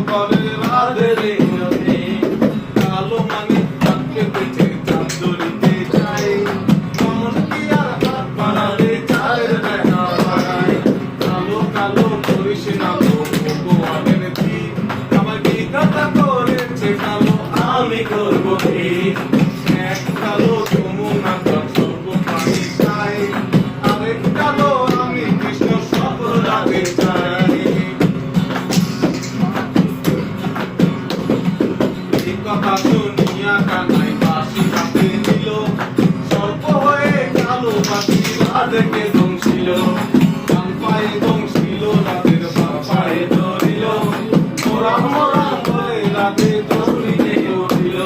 করে রাধে রে রাধে কালো মানে তাকে পেছে চাঁদ ধরিতে চাই মন কি আর হাত বাড়ালে চাঁদের দেখা বাড়ায় কালো কালো করিস না তো ভগবানের কি আমার কি কথা করেছে কালো আমি করবো কি এক কালো যমুনা তার সর্ব পানি চাই আরেক কালো আমি কৃষ্ণ সব রাধে চাই এই কথা শুনিয়া কানাই বাঁশি হাতে নিল সর্প হয়ে কালো বাঁশি রাধেকে দংশিল ডান পায়ে দংশিল রাধের বাঁ পায়ে ধরিল মোরা মোরা বলে রাধে দৌড়িতে উঠিল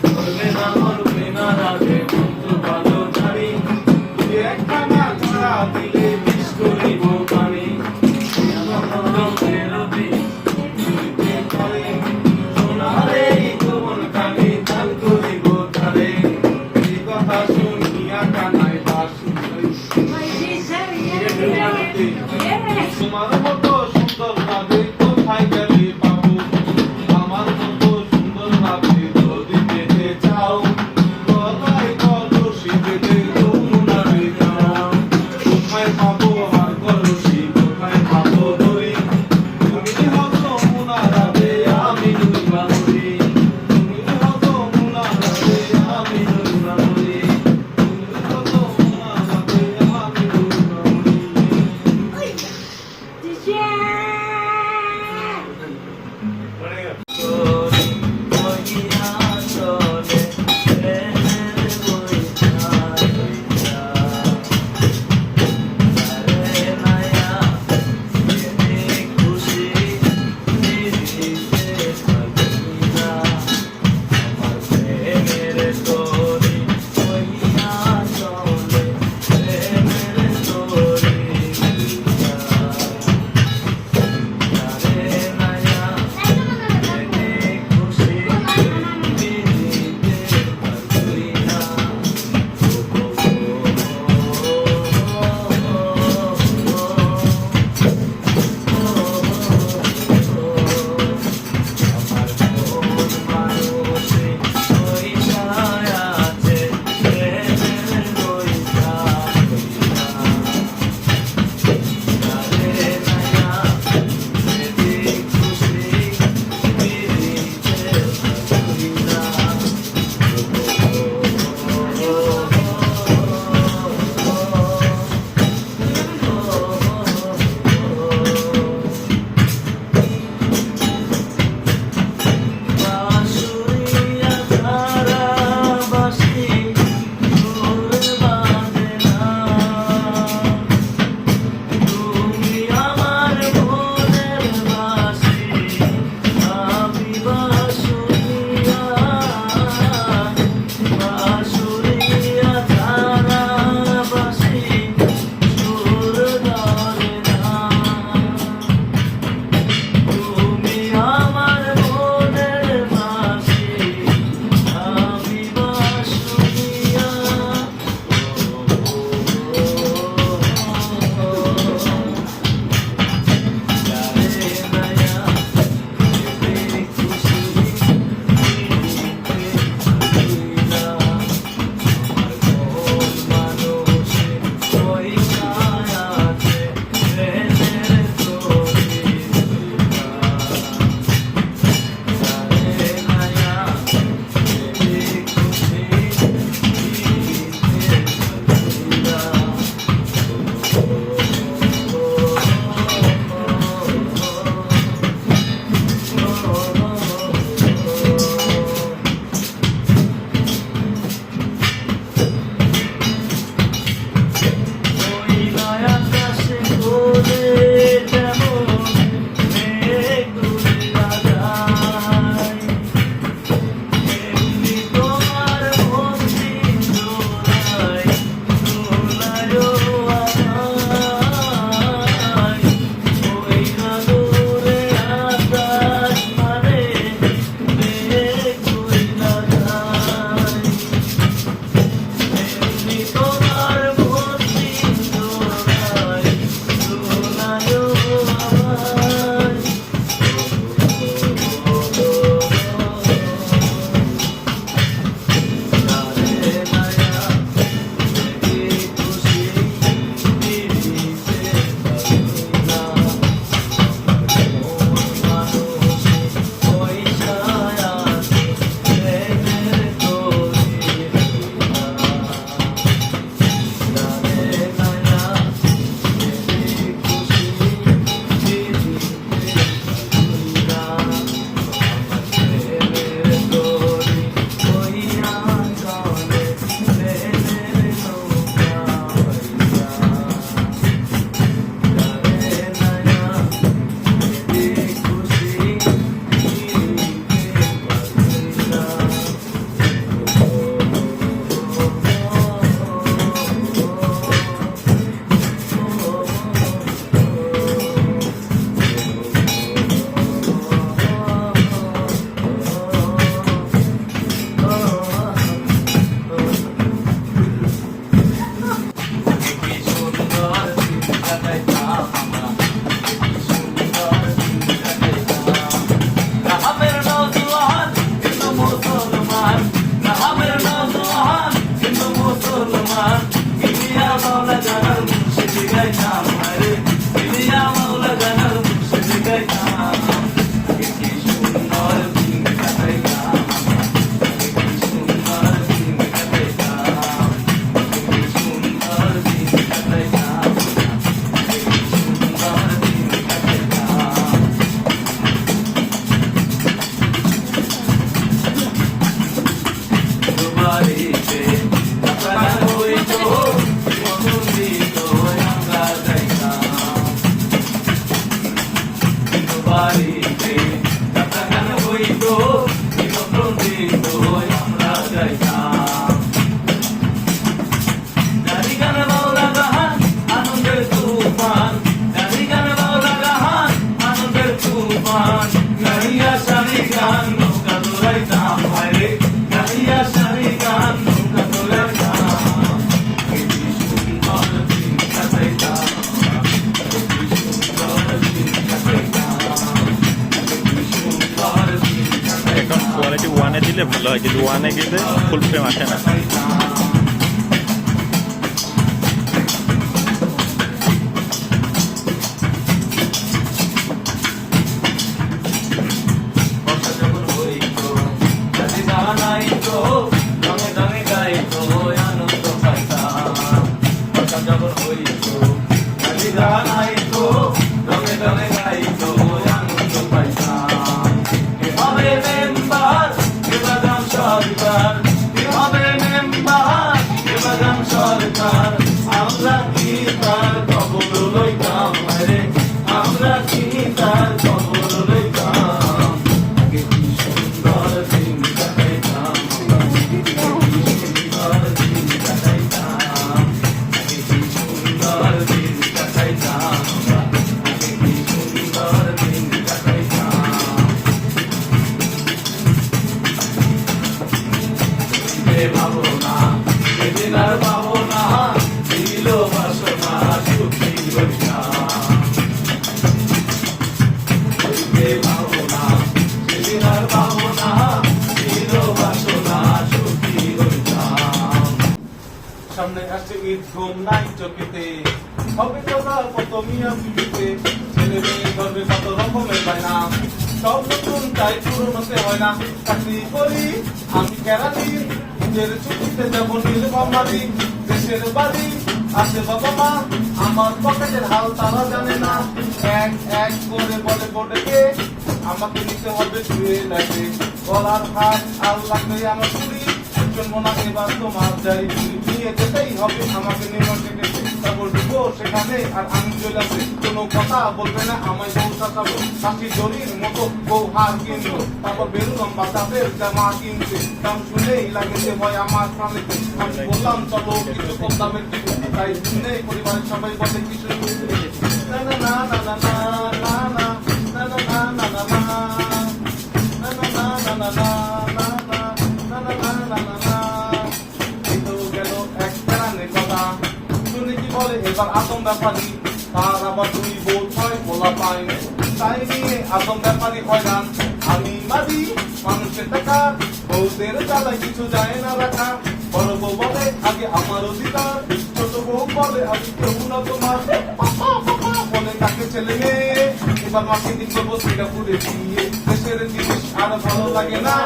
ধরবে না রাধে মন্ত্র ভালো জানি তুই একখানা ছাড়া দিলে বিষ করিব পানি সোনারে কোমল কানে দান করিব তারে এই কথা শুনিয়া কানাই বাঁশি তোমার মতো সুন্দর রাধে কোথায় গেলে পাবো আমার মতো সুন্দর রাধে যদি পেতে চাও গলায় কলসি বেঁধে যমুনারে যাও কোথায় পাবো আর কলসি কোথায় পাবো দড়ি তুমি হও যমুনা রাধে আমি নই বাঁধরি তুমি হও যমুনা রাধে আমি নই বাঁধরি তুমি হও যমুনা রাধে আমি নই দিলে ভালো হয়, কিন্তু ওয়ানে গেলে ফুল ফ্রেম আসে না। বর্ষা যখন হইতো রাতে গান আইতো রঙে রঙে গাইতো আনন্দ পাইতাম। বর্ষা যখন হইতো রাতে গান আইতো রঙে রঙে গাইতো আনন্দ পাইতাম। এভাবে মেম্বার এবাগান সরকার, এভাবে মেম্বার এবাগান সরকার, আমরা কি তার খবর লইতাম রে, আমরা কি তার খবর লইতাম। আগে কি সুন্দর দিন কাটাইতাম, আগে কি সুন্দর দিন কাটাইতাম, আগে কি সুন্দর দিন কাটাইতাম, আগে কি সুন্দর দিন কাটাইতাম। ভাবো না সেদিন আর পাবো না, ছিল বাসনা সুখী হইতাম। ভাবো না সেদিন আর পাবো না, ছিল বাসনা সুখী হইতাম। সামনে আসছে ঈদ, ঘুম নাই চোখেতে, হবে তোকার কত মিয়া বিবিতে, ছেলে মেয়ে করবে কত রকমের বায়না, সব নতুন তাই পুরোনোতে হয় না। চাকরি করি আমি কেরানি, নিজের ছুটিতে যাবো নীলফামারী, দেশের বাড়ি আছে বাবা মা, আমার পকেটের হাল তারা জানে না। এক এক করে বলে বোর্ডে আমাকে নিতে হবে ছুঁয়ে লাগে, গলার হাত আর লাগবে আমার চুরি, চলবো না এবার তোমার যাই নিয়ে যেতেই হবে আমাকে নিউমার্কেটে। তারপর দিব সেখানে আর আমি চলে আসে, কোনো কথা বলবে না আমায় বউ চাচাবো, কাশি জরির মতো বউ হার কিনলো, তারপর বেরুলাম বাচ্চাদের জামা কিনতে, দাম শুনেই লাগেছে ভয় আমার প্রাণীতে। আমি বললাম চলো কিছু কম দামের দিকে, তাই শুনে পরিবারের সবাই বলে কিছু না না না না না না না না না না না না না না না না না এবার আতম ব্যাপারী, তার আবার দুই বউ ছয় বলা পায়, তাই নিয়ে আতম ব্যাপারী হয়রান। আমি মারি মানুষের টাকা, বউদের জ্বালায় কিছু যায় না রাখা, বড় বউ বলে আগে আমার অধিকার, ছোট বউ বলে আমি কেউ না তোমার, বলে তাকে ছেলে মেয়ে, এবার মার্কেটিং করবো সিঙ্গাপুরে গিয়ে, দেশের জিনিস আর ভালো লাগে না,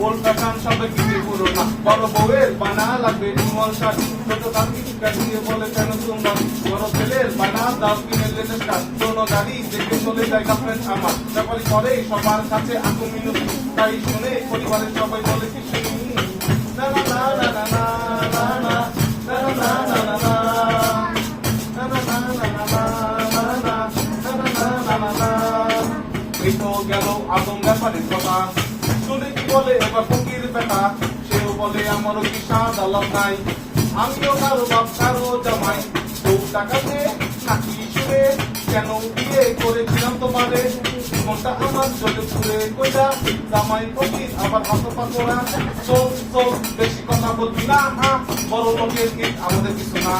ওল্ড ফ্যাশন সবে কিনে পুরো না, বড় বউয়ের বানা লাগবে ইমল শাড়ি, ছোট কাকি কাটিয়ে বলে কেন তোমার, বড় ছেলের বানা দাও কিনে লেটেস্ট কার, কোনো গাড়ি দেখে চলে যায় গার্লফ্রেন্ড আমার, ব্যাপারই করে সবার কাছে আকু মিনতি, তাই শুনে পরিবারের সবাই বলে কি শুনি না না না না না না না না না না না গেল আদম ব্যাপারের কথা শুনে কি বলে এবার ফকির বেটা, সেও বলে আমারও কি স্বাদ আলাপ নাই, আমিও কারো বাপ কারো জামাই, বউ টাকাতে নাকি সুরে, কেন বিয়ে করেছিলাম তোমারে, জীবনটা আমার চলে পুরে কইরা, জামাই ফকির আবার হাত পাকোড়া, চোখ বেশি কথা বলবি না, বড় লোকের গীত আমাদের কিছু না,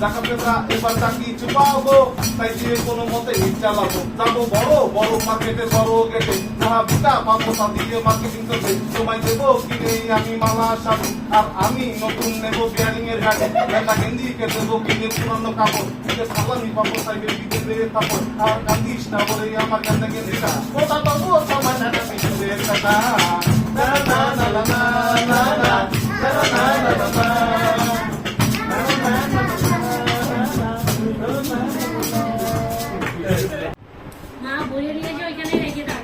ডাকাতেরা এবার চাকরি পাবো, তাই দিয়ে কোনো মতে চালাবো, যাবো বড় বড় মার্কেটে বড় গেটে, যারা বিটা পাবো তা দিয়ে মার্কেটিং করবে, তোমায় দেবো কিনে আমি মালা শাড়ি, আর আমি নতুন নেবো বিয়ারিং এর ঘাটে, একটা গেঞ্জিকে দেবো কিনে পুরানো কাপড়, দিকে সালামি পাবো সাইকেল বিকেলে কাপড়, আর কান্দিস না বলে আমার কান্দা গেঞ্জিটা, ওটা পাবো সময় না পিছনের কথা না না না না না না না না না না না বইয়ে নিয়ে যে ওইখানে রেখে দাও।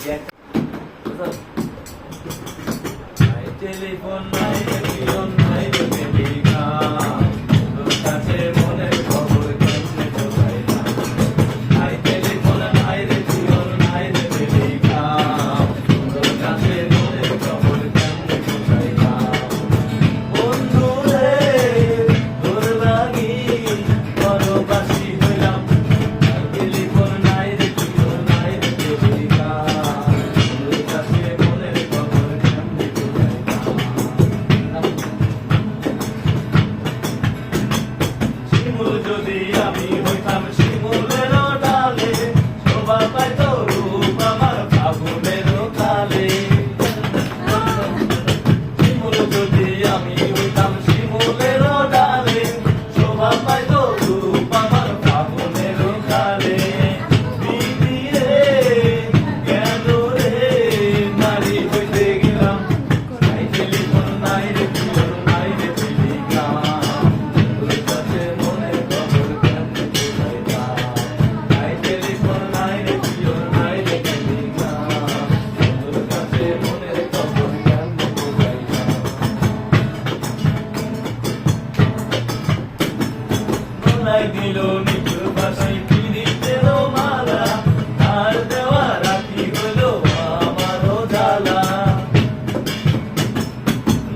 নাই টেলিফোন নাই রেডিও নাই প্রেমিকা তোর কাছে মনের খবর কেমনে ঢোকাইলাম নাই টেলিফোন নাই রেডিও নাই প্রেমিকা তোর কাছে মনের খবর কেমনে ঢোকাইলাম বন্ধু রে তোর লাগি পরবাসী হইলাম নাই টেলিফোন নাই রেডিও নাই প্রেমিকা তোর কাছে মনের খবর কেমনে ঢোকাইলাম শিমুল যদি আমি হইতাম শিমুলের ডালে শোভা পাইত রূপ আমার ফাগুনের কালে শিমুল যদি আমি হইতাম শিমুলের ডালে শোভা পাইত রূপ আমার ফাগুনের কালে দিদি রে কেন রে নারী হইতে গেলাম নাই টেলিফোন নাই রেডিও নাই প্রেমিকা তোর কাছে মনের খবর কেমনে ঢোকাইলাম নাই টেলিফোন নাই রেডিও নাই প্রেমিকা তোর কাছে মনের খবর কেমনে ঢোকাইলাম গলায় দিল নিচুর ভাষায় পিরিতের মালা আর দেওয়া রাখি হলো আমারও জ্বালা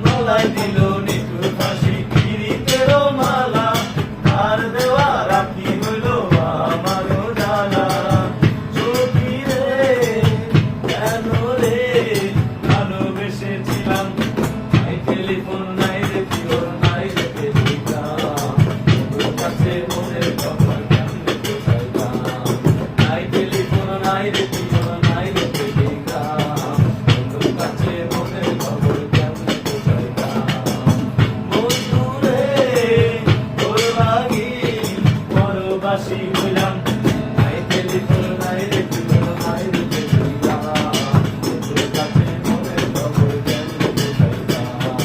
গলায় দিল নিচুর ফাঁসি পিরিতের মালা আর দেওয়া রাখি হলো আমারও জ্বালা সখী রে কেন রে ভালোবেসেছিলাম নাই টেলিফোন নাই রেডিও নাই প্রেমিকা তোর কাছে মনের খবর কেমনে ঢোকাইলাম নাই টেলিফোন নাই রেডিও নাই প্রেমিকা তোর কাছে মনের খবর কেমনে ঢোকাইলাম বন্ধু রে তোর লাগি পরবাসী হইলাম নাই টেলিফোন নাই রেডিও নাই প্রেমিকা তোর কাছে মনের খবর কেমনে ঢোকাইলাম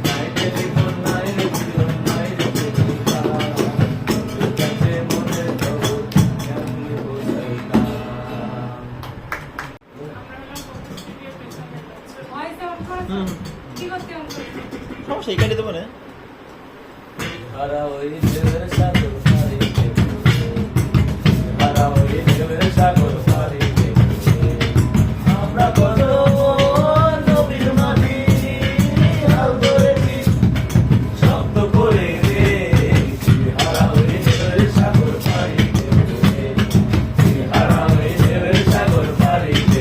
নাই টেলিফোন নাই রেডিও নাই প্রেমিকা তোর কাছে মনের খবর কেমনে ঢোকাইলাম ভয়েস অন করো কি করতে অন করো সমস্যা এখানে দেবো না হারা ওই ঢেউয়ের সাগর পাড়িতে হারা ওই ঢেউয়ের সাগর পাড়িতে আমরা কত নবীর মাটি হাল ধরেছি শব্দ করে রে হারা ওই ঢেউয়ের সাগর পাড়িতে হারা ওই ঢেউয়ের সাগর পাড়িতে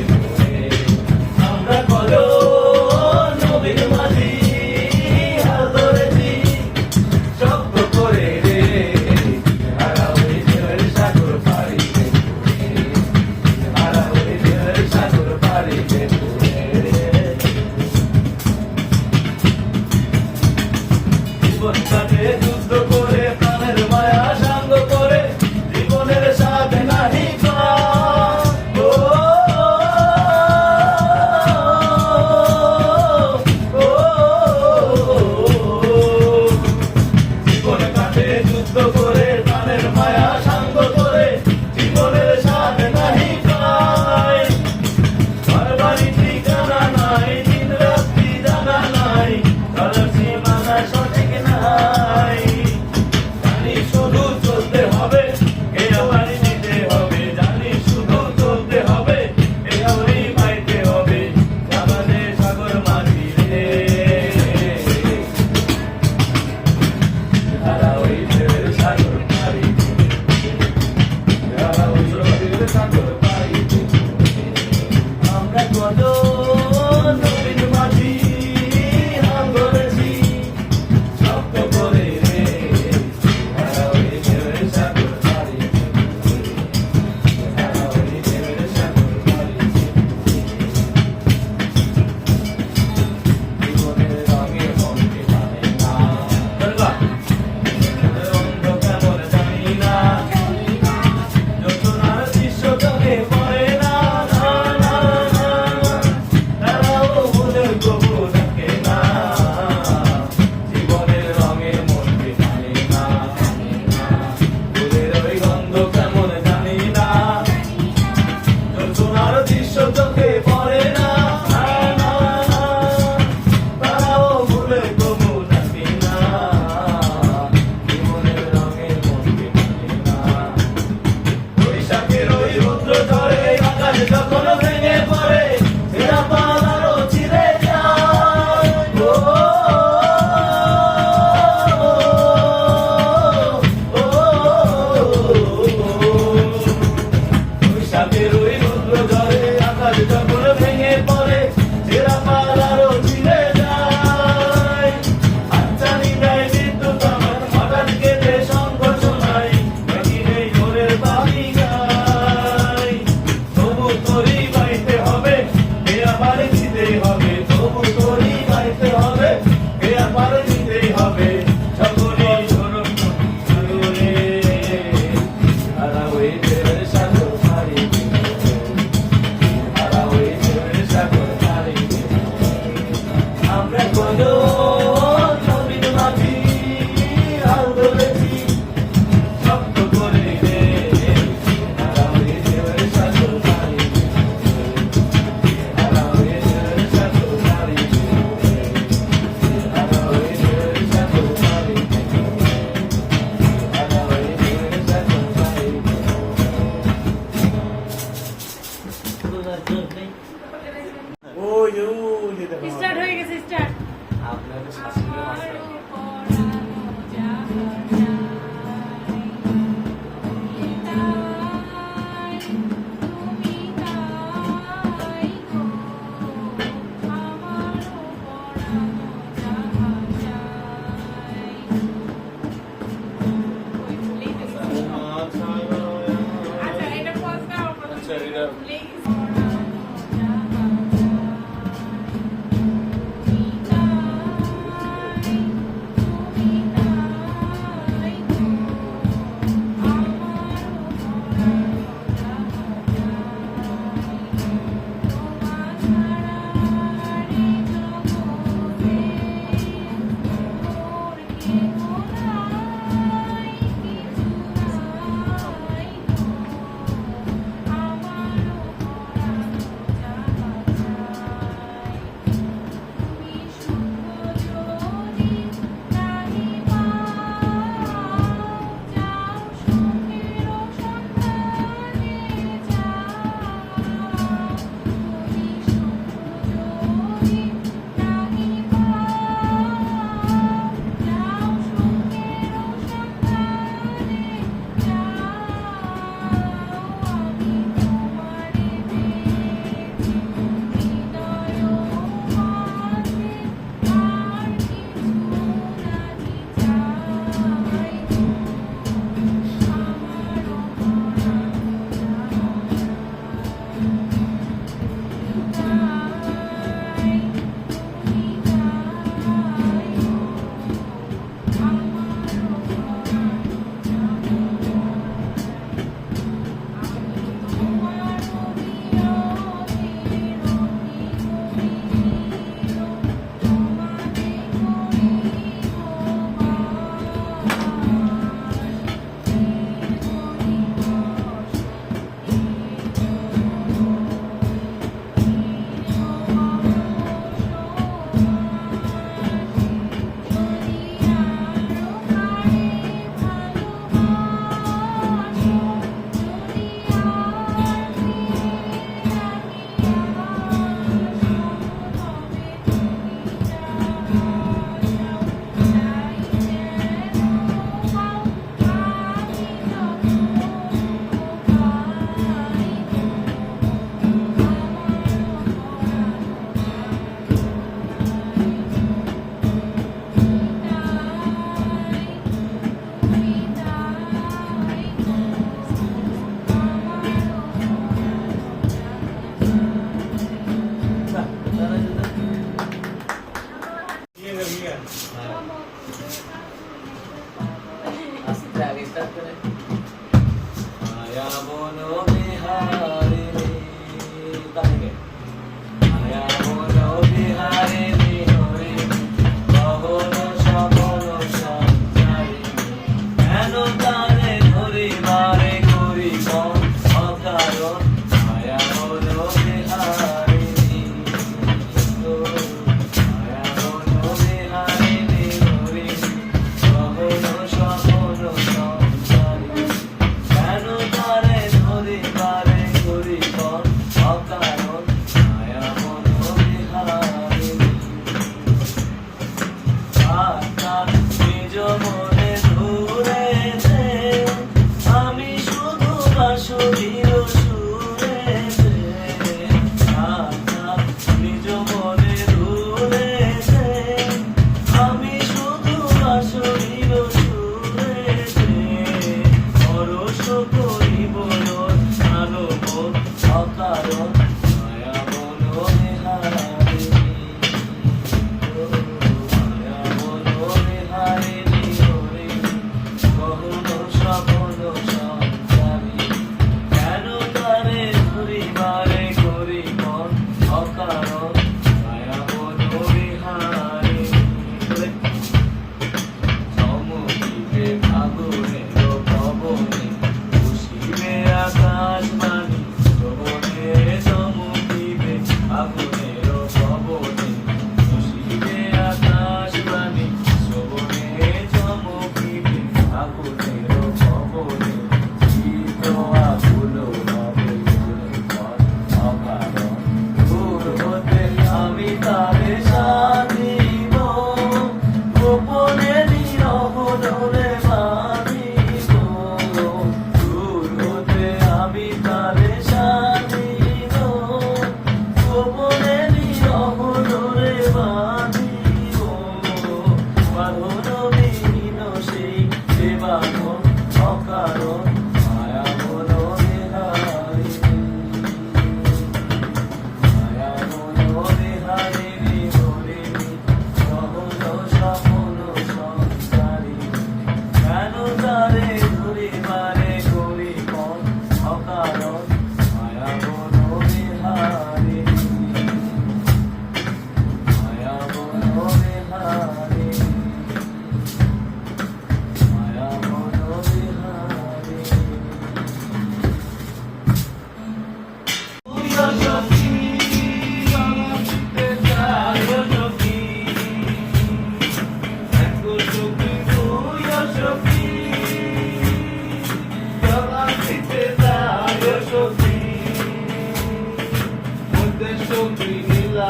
আমরা কত নবীর মাটি হাল ধরেছি শব্দ করে রে হারা ওই ঢেউয়ের সাগর পাড়িতে হারা ওই ঢেউয়ের সাগর পাড়িতে জীবন কাটে যুদ্ধ করে প্রাণের মায়া সাঙ্গ করে জীবনের স্বাদ নাহি পায়। ও, ও, জীবন কাটে যুদ্ধ করে প্রাণের মায়া সাঙ্গ করে জীবনের স্বাদ নাহি পায়। ঘর বাড়ি ঠিকানা নাই দিন রাত্রি জানা নাই চলার সীমানা সঠিক নাই জানি শুধু চলতে হবে এ আমারই নিতে হবে জানি শুধু চলতে হবে এ আমারই পাইতে হবে আমাদের সাগর মাঝি রে হারা ওই ঢেউয়ের সাগর পাড়িতে হারা ওই ঢেউয়ের সাগর পাড়িতে আমরা কত নবীন মাঝি হাল ধরেছি শব্দ করে রে হারা ওই ঢেউয়ের সাগর পাড়িতে হারা ওই ঢেউয়ের সাগর পাড়িতে জীবনের রঙে মনকে মানে না রঙ কেমন জানি না যোজনার দৃশ্য চোখে পড়ে না না না না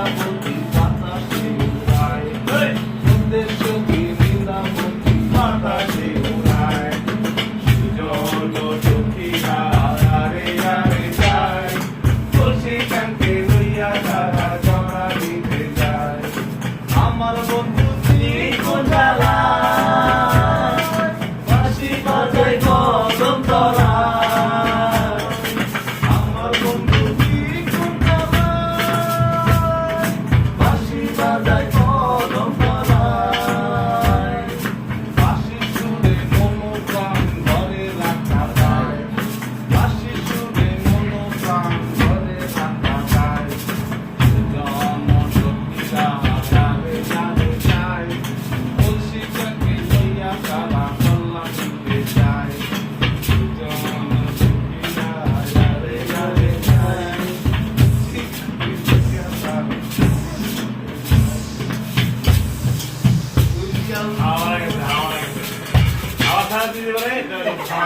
বৃন্দাবতী বাতাসে উড়ায় সন্ধ্যের চোখে বৃন্দাবতী বাতাসে উড়ায় সুজন সখীরা আরে আরে যায় তুলসী কান্তে লইয়া তারা জড়া দিতে যায় আমার বন্ধু কোন জ্বালা বাঁশি বাজায় কদম তলায় আমার বন্ধু কোন জ্বালা বাঁশি বাজায় কদম তলায় বাঁশি সুরে মন প্রাণ ধরে রাখা যায় বাঁশি সুরে মন প্রাণ ধরে রাখা যায় সুজন সখীরা যাবে যাবে যায় তুলসী কাকে লইয়া তারা কল্লা দিতে যায় সুজন সখীরা যাবে যাবে যায়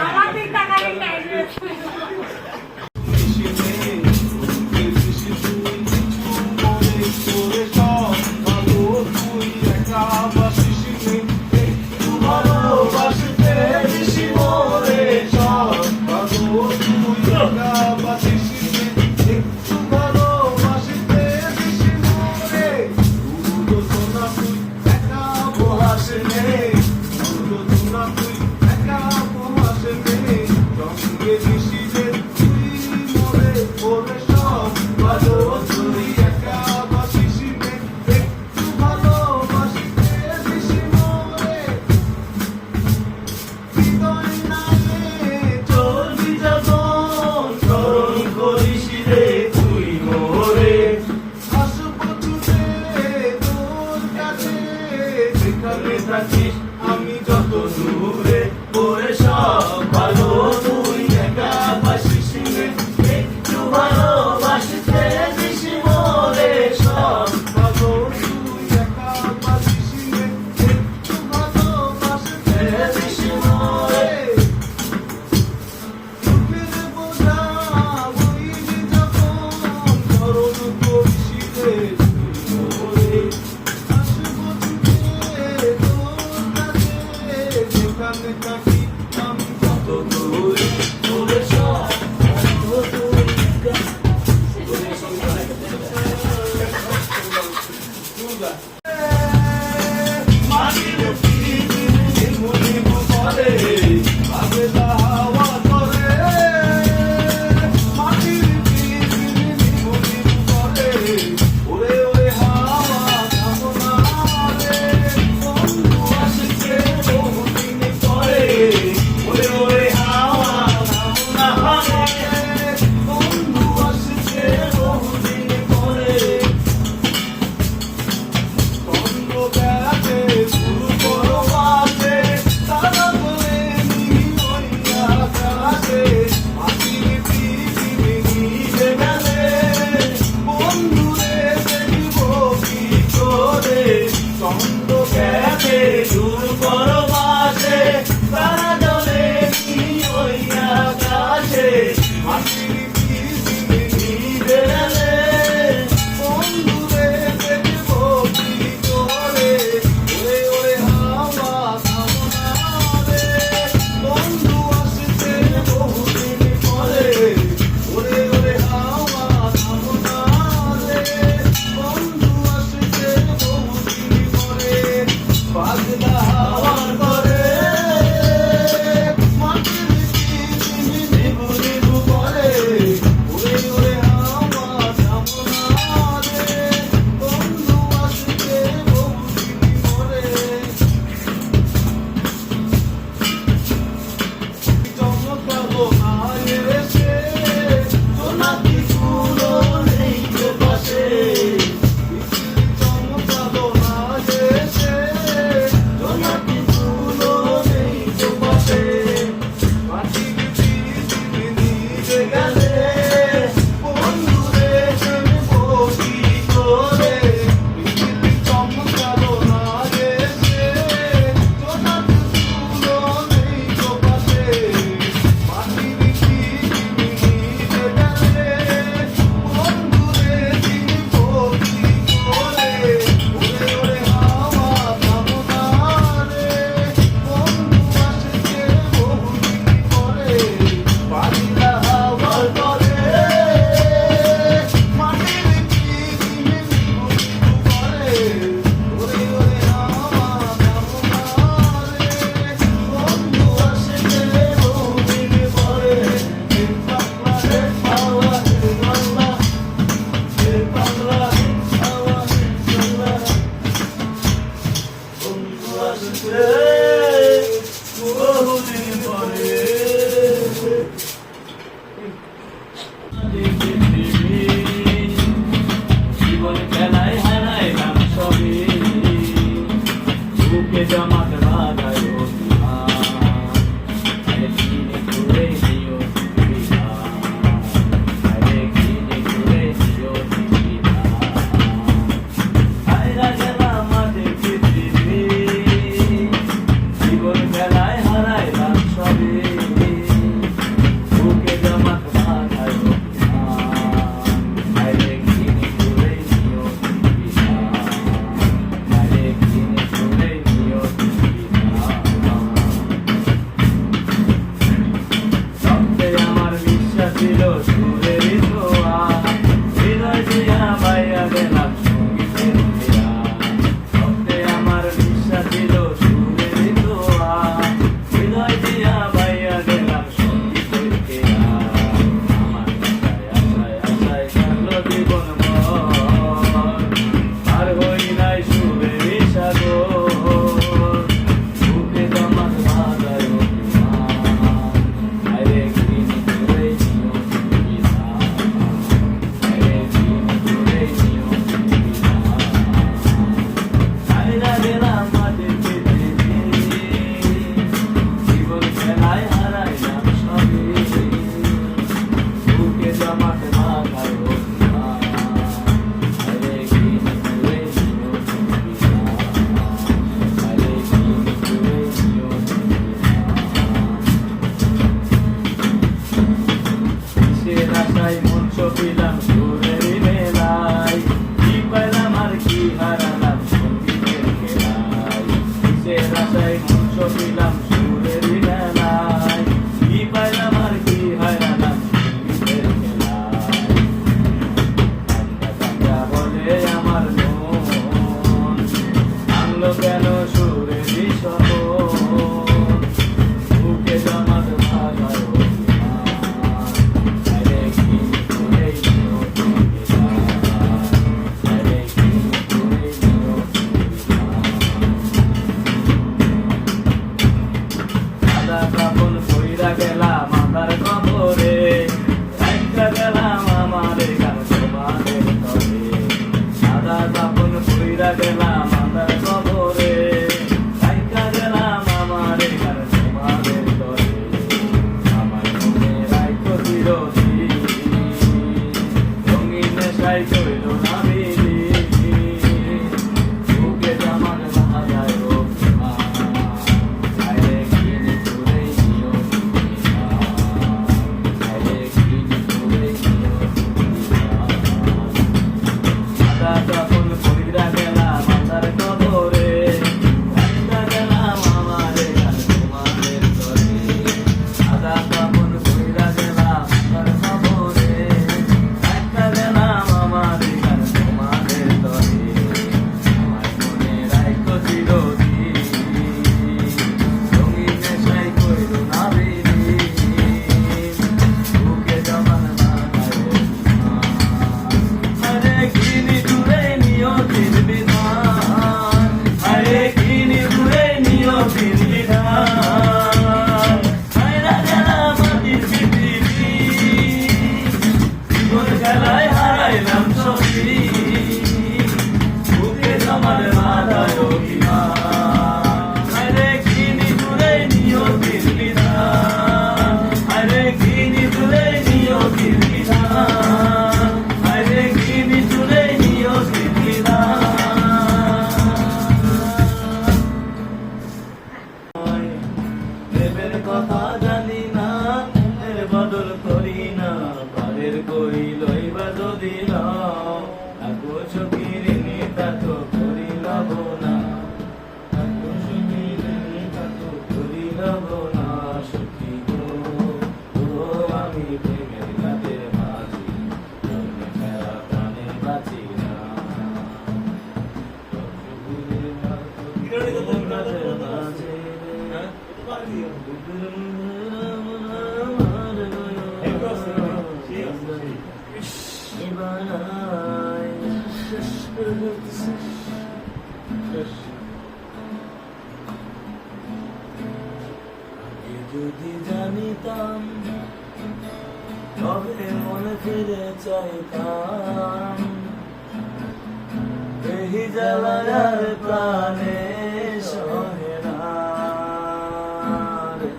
আমার দিক তাকালে টাইম আমি যত দূরে ওরে সব ভালো তুই একা বাসিস রে একটু ভালোবাসতে দিস মোরে সব ভালো তুই একা বাসিস রে একটু ভালোবাসতে দিস মোরে চোখের বোঝা বইবি যখন চরণ করিস রে তুই মোরে আসবো ছুটে তোর কাছে যেখানে থাকি আমি কত দূরে তোরে সব ভালো তুই মাটির পিড়ি মুনি করে আবে হাওয়া করে মাটির পিড়ি মুনি করে ওরে ওরে হাওয়া কামনা রে বন্ধু আসছে বহুদিন পরে ওরে ওরে হাওয়া কামনা রে বন্ধু আসছে বহুদিন পরে কইরা গেলাম আন্ধার কবরে একটা গেলাম আমারে আর তোমাদের তরে সাদা কাপড় কইরা গেলাম আন্ধার কবরে একটা গেলাম আমারে আর তোমাদের তরে আমার মনে রাইখো চিরদিন রঙিন নেশায় কইরো না বেরি বুকে জমান আরে কিনি দূরে নিয়তির বিধান আরে কিনি দূরে নিয়তির বিধান হায়রা গেলাম মাটির পৃথিবী জীবন খেলায় হারাইলাম শক্তি বুকে জমার মাথায় অভিমান আরে কিনি দূরে নিয়তির বিধান আরে কিনি দূরে নিয়তির বিধান আরে কিনি দূরে নিয়তির বিধান প্রেমের কথা জানি না এর বদল করি না পারের কই লইবা যদি নাও আকো চকির নেতা তো করি লব না আকো চকির নেতা তো করি লব না সখী গো ও আমি প্রেমের গাদের মাঝি তুমি খেলা প্রাণে বাঁচি না যদি জানিতাম তবে মনে ফিরে চাইতাম এই জ্বালার প্রাণে সহে না রে।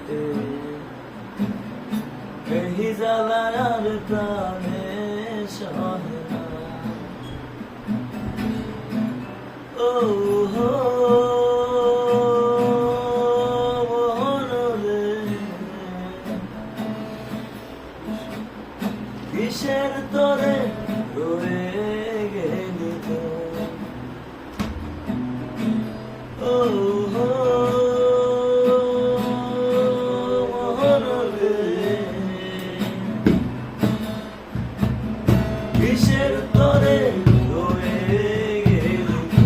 এই জ্বালার প্রাণে সহে না ও হো কিসের তরে রয়ে গেলি তো ও হো মহরবে কিসের তরে রয়ে গেলি তো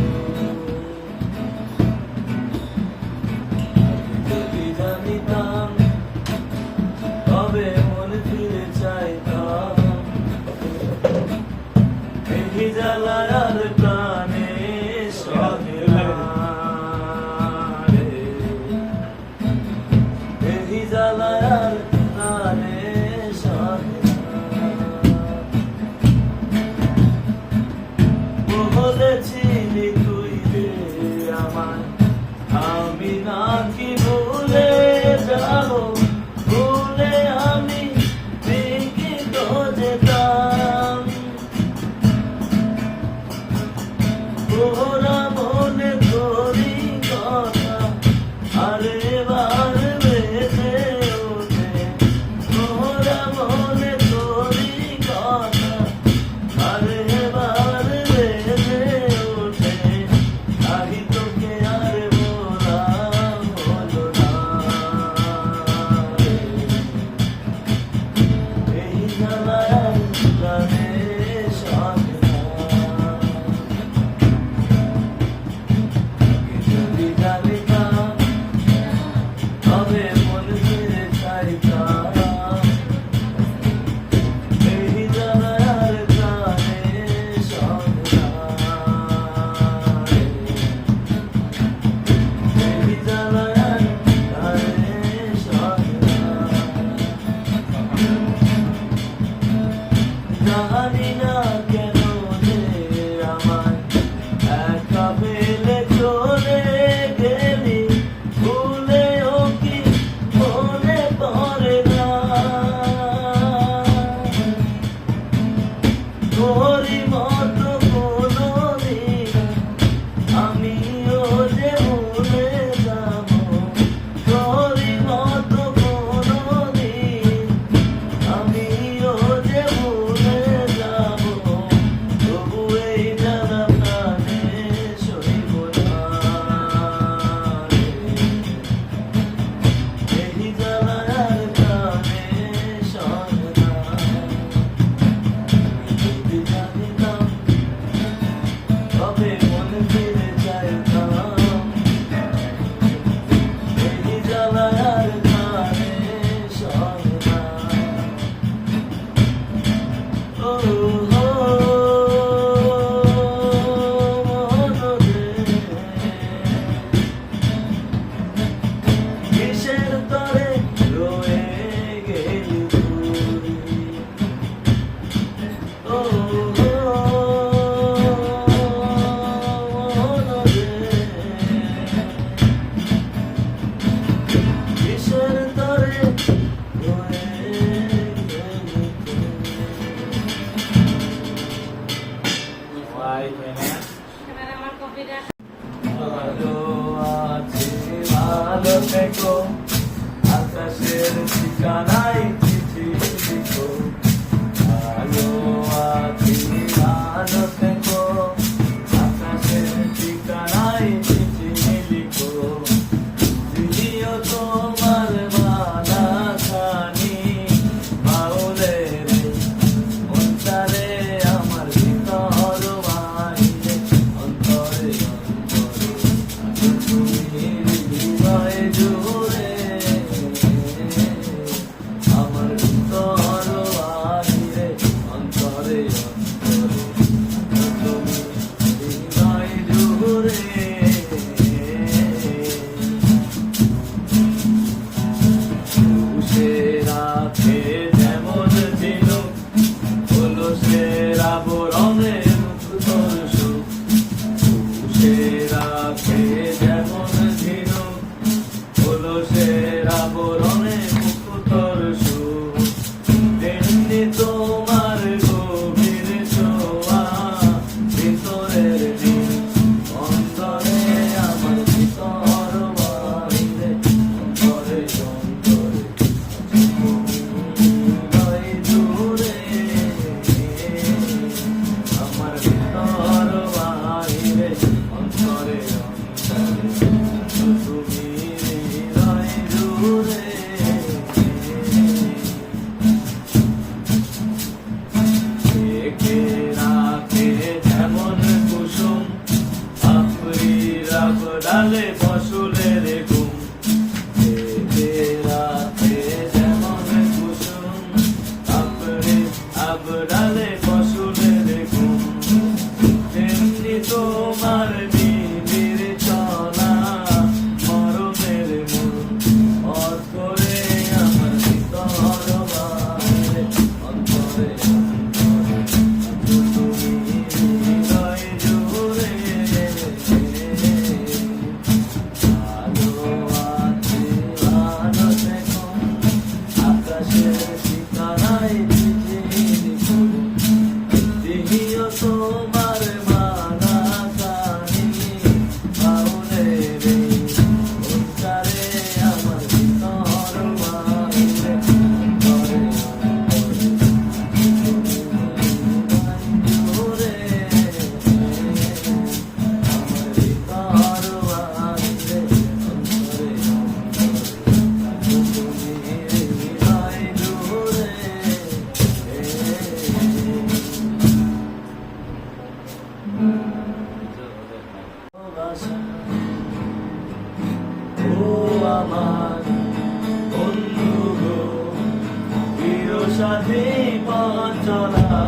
ভালো আছি ভালো থেকো, আকাশের ঠিকানায় চিঠি লিখো। ভালো আছি ভালো থেকো, আকাশের ঠিকানায় চিঠি লিখো। দিও তোমার মালা খানি বাউলের অন্তরে, আমার ভিতর বাইরে অন্তরে অন্তরে তুমি হৃদয় জুড়ে, আমার ভিতর বাইরে অন্তরে অন্তরে তুমি হৃদয় জুড়ে। রাখে যেমন ছিল হলো সেরা বরণে মুক্তর সুখ, সে রাখে যেমন ছিল হলো সেরা বরণে মুক্তর সুখ। তেমনি তোমার গভীর ছোঁয়া ভিতরের দিন অন্তরে, আমার ভিতর বাইরে অন্তরে অন্তরে হৃদয় জুড়ে, আমার ভিতর বাইরে অন্তরে অন্তরে তুমি হৃদয় জুড়ে। একে রাখে যেমন কুসুম আপনি রাব ডালে ফসলের ঘুম, একে রাখে যেমন কুসুম আপনি আব ডালে ফসলের ঘুম। তেমনি তোমার নিবিড় চলা মরমের মন পথ করে, আমার ভিতর বাইরে অন্তরে অন্তরে তুমি হৃদয় জুড়ে। ভালো আছি ভালো থেকো, আকাশের ঠিকানায় চিঠি লিখো। দিও তোমার মালা খানি বাউলের অন্তরে, আমার ভিতর বাইরে অন্তরে অন্তরে জুড়ে, আমার ভিতর বাইরে অন্তরে অন্তরে তুমি হৃদয় জুড়ে। ও আমার বন্ধু গো, প্রিয় সাথী পথ চলা,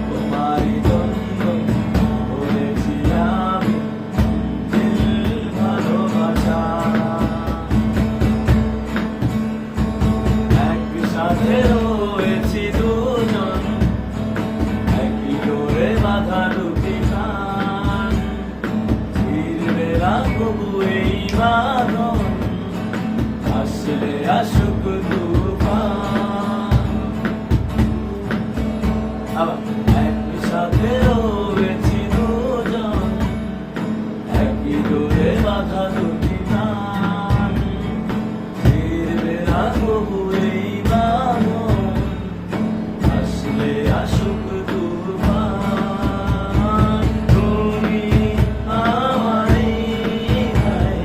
তোমারই জন্য বলেছি আমি দিল ভালোবাসা। একসাথে রয়েছি দুজন, একই ডোরে বাঁধা দুটি কান, ছিঁড়বে না তবু এই বাঁধন, আসলে আসুক তুফান। আবার একসাথে রয়েছি দুজন, একই ডোরে বাঁধা দুটি কান, ছিঁড়বে না তবু এই বাঁধন, আসলে আসুক তুফান। তুমি আমারই ভাই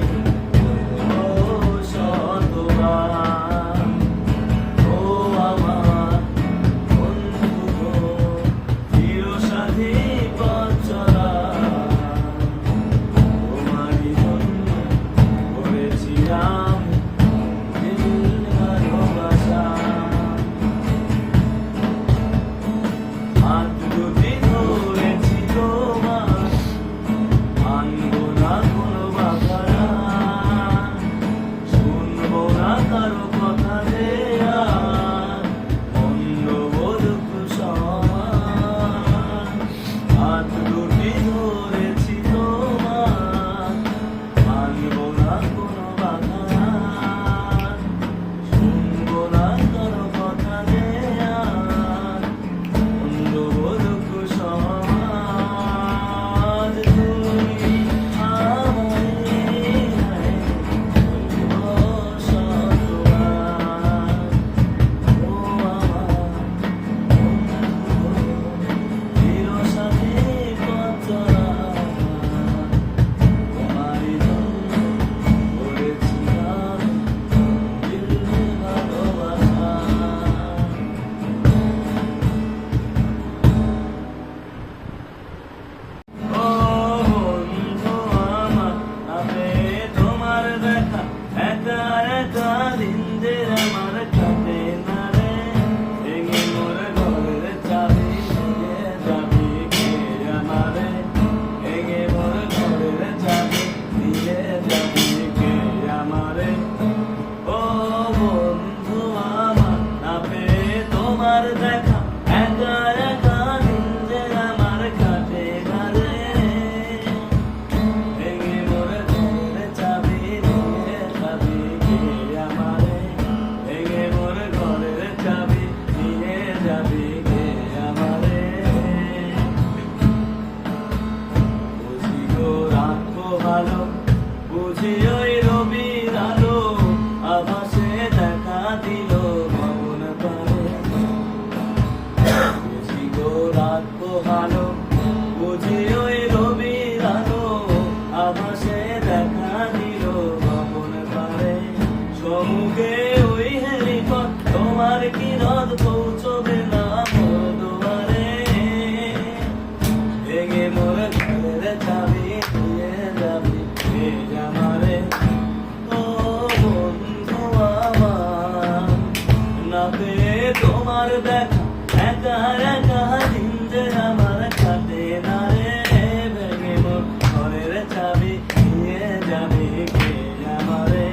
ও শতবার, ও আমার বন্ধু গো, প্রিয় সাথী পথ চলা, তোমারই জন্য করেছি আমি দিল ভালোবাসা। হাত দুটি ধরেছি তোমার, মানবো না কোনো বাধা, শুনবো না কারো কথা দেয়া, অন্য বলুক সমান। হাত দুটি ধরেছি তোমার, মানবো না কোনো বাধা, শুনবো না কারো কথা দেয়া, অন্য বলুক সমান। ভালো বুঝি ওই রবির আলো আভাসে দেখা দিল ভবন পারে বুঝি গো রাত পোহালো বুঝি ওই রবির আলো আভাসে দেখা দিল ভবন পারে সমুখে ওই হেলিকপ্টার তোমার কি রদ পৌঁছবে না মোর দুয়ারে ভেঙে মোর ঘরের চাবি দিয়ে যাবি কে আমারে ও বন্ধু আমার না পেয়ে তোমার দেখা একা একা দিন যে আমার কাটে না রে ভেঙে মোর ঘরের চাবি দিয়ে যাবি কে আমারে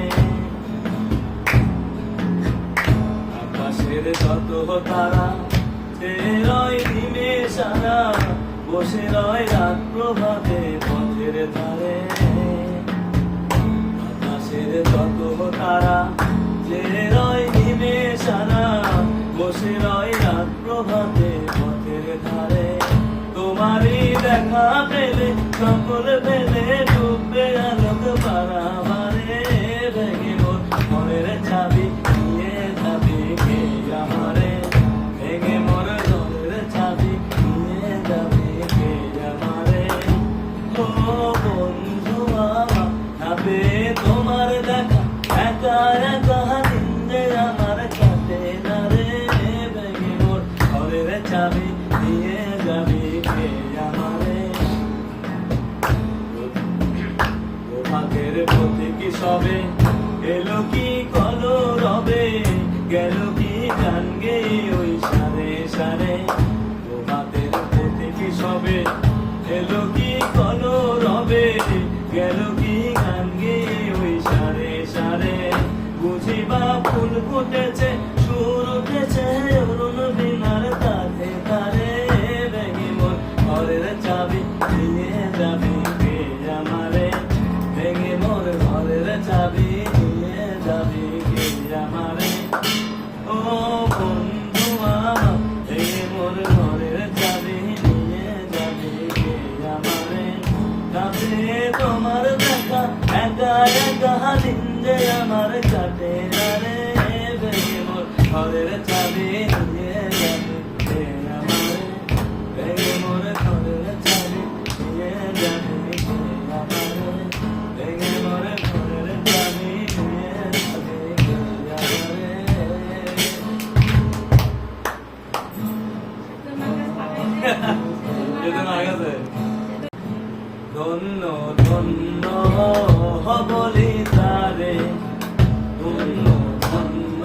আকাশের যত তারা সে রয় নিমেষারা বসে রয় রাত প্রভাতে পথের ধারে আকাশের যত তারা যে রয় নিমেষারা বসে রয় রাত প্রভাতে পথের ধারে তোমারই দেখা পেলে সকল পেলে ডুববে আলোক বারাবারে ভেঙে মোর ঘরের চাবি দিয়ে যাবি কে আমারে ভেঙে মোর ঘরের চাবি দিয়ে যাবি কে আমারে ও বন্ধু আমার ভাবে তোমার দেখা একা একা দিন যে আমার কাটে না রে ভেঙে মোর ঘরের চাবি দিয়ে যাবি কে আমারে ভাগের প্রতি কি সবে এলো কি কলো রবে গেল কি গান গে ওই সারে সারে তোমাদের প্রতি কি সবে এলো কি কলো রবে গেল কি গান গে ওই সারে সারে বুঝিবা ফুল ফুটেছে সুর উঠেছে অরুণ বিনার তারে তারে ভেঙে মোর ঘরের চাবি দিয়ে যাবি কে আমারে ভেঙে মোর ঘরের চাবি দিয়ে যাবি কে আমারে ও বন্ধু আমার ভেঙে মোর ঘরের চাবি দিয়ে যাবি কে আমারে কাছে তোমার দেখা একা একা দিন যে আমার কাটে না রে ভেঙে মোর ঘরের চাবি দিয়ে যাবি কে আমারে ভেঙে মোর ঘরের চাবি দিয়ে যাবি কে আমারে ভেঙে মোর ঘরের চাবি দিয়ে যাবি কে আমারে ধন্য ধন্য হবলি তারে ধন্য ধন্য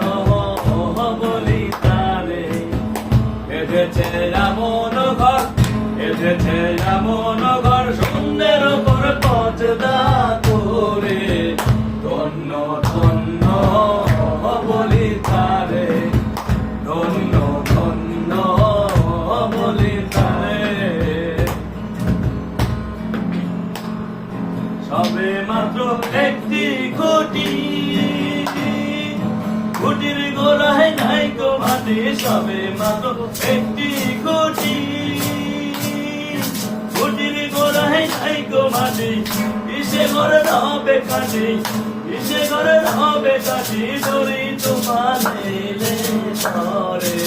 হবলি তারে এসেছে এমন ঘর এসেছে এমন ঘর সুন্দর উপর পচদা করে ধন্য ধন্য হবলি তারে ধন্য ধন্য হবলি তারে সবে মাত্র একটি কোটি কোটির গোড়ায় নাই গো মাটি সবে মাত্র একটি কোটি কোটির গোড়ায় নাই গো মাটি কিসে ঘরে হবে কাটি কিসে ঘরে হবে কাটি ধরি তোমার এলে ধরে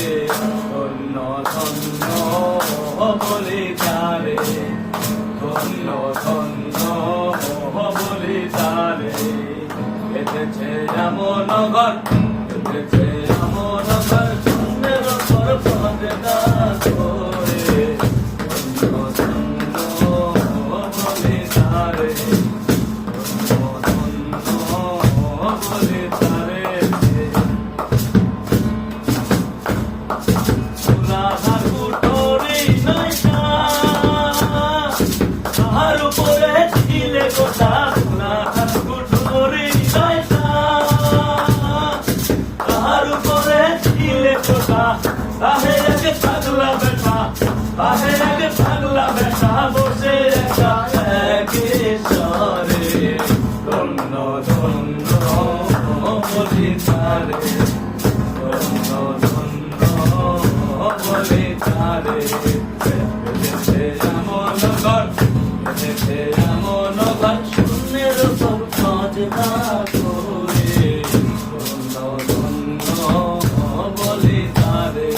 ধন্য ধন্য বলে তারে ধন্য ধন্য বলে তারে এসেছে এমন ঘর এসেছে এমন ঘর সুন্দর ঘর পদা করে ধন্য ধন্য বলে তারে ধন্য ধন্য বলে তারে রাধার কুটোরে নয়টা তাহার উপরে ছিলে গোটা রাধার কুটোরে নয়টা তাহার উপরে ছিলে গোটা তাহে আগে পাগলা বেটা তাহে আগে পাগলা বেটা বসে একা একেশ্বরে ধন্য ধন্য বলি তারে ধন্য ধন্য বলে তারে এসেছে এমন ঘর এসেছে এমন ঘর জীবনের সব কাজ না করে ধন্য ধন্য বলে তারে,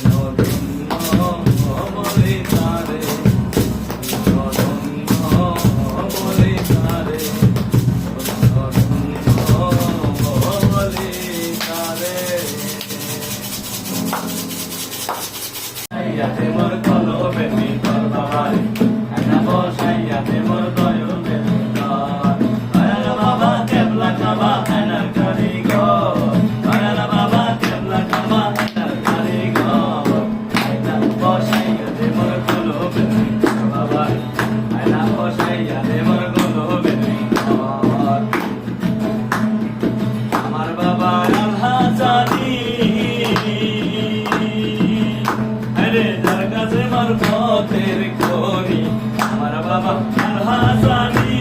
ধন্য ধন্য বলে তারে, ধন্য ধন্য বলে তারে, ধন্য ধন্য বলে তারে। সাইয়াতে মোর কলবের ভিতর বাবারে আয়না বসাইয়াতে মোর দয়নের ভিতর, দয়াল বাবা কেবলা কাবা আয়নার কারিগর, দয়াল বাবা কেবলা কাবা আয়নার কারিগর, আয়না বসাইয়াতে মোর কলবের ভিতর বাবারে আয়না বসাইয়াতে মোর কলবের ভিতর। আমার বাবা আলহাজানি যার কাছে মার পথের খনি, আমার বাবা আলহাসানি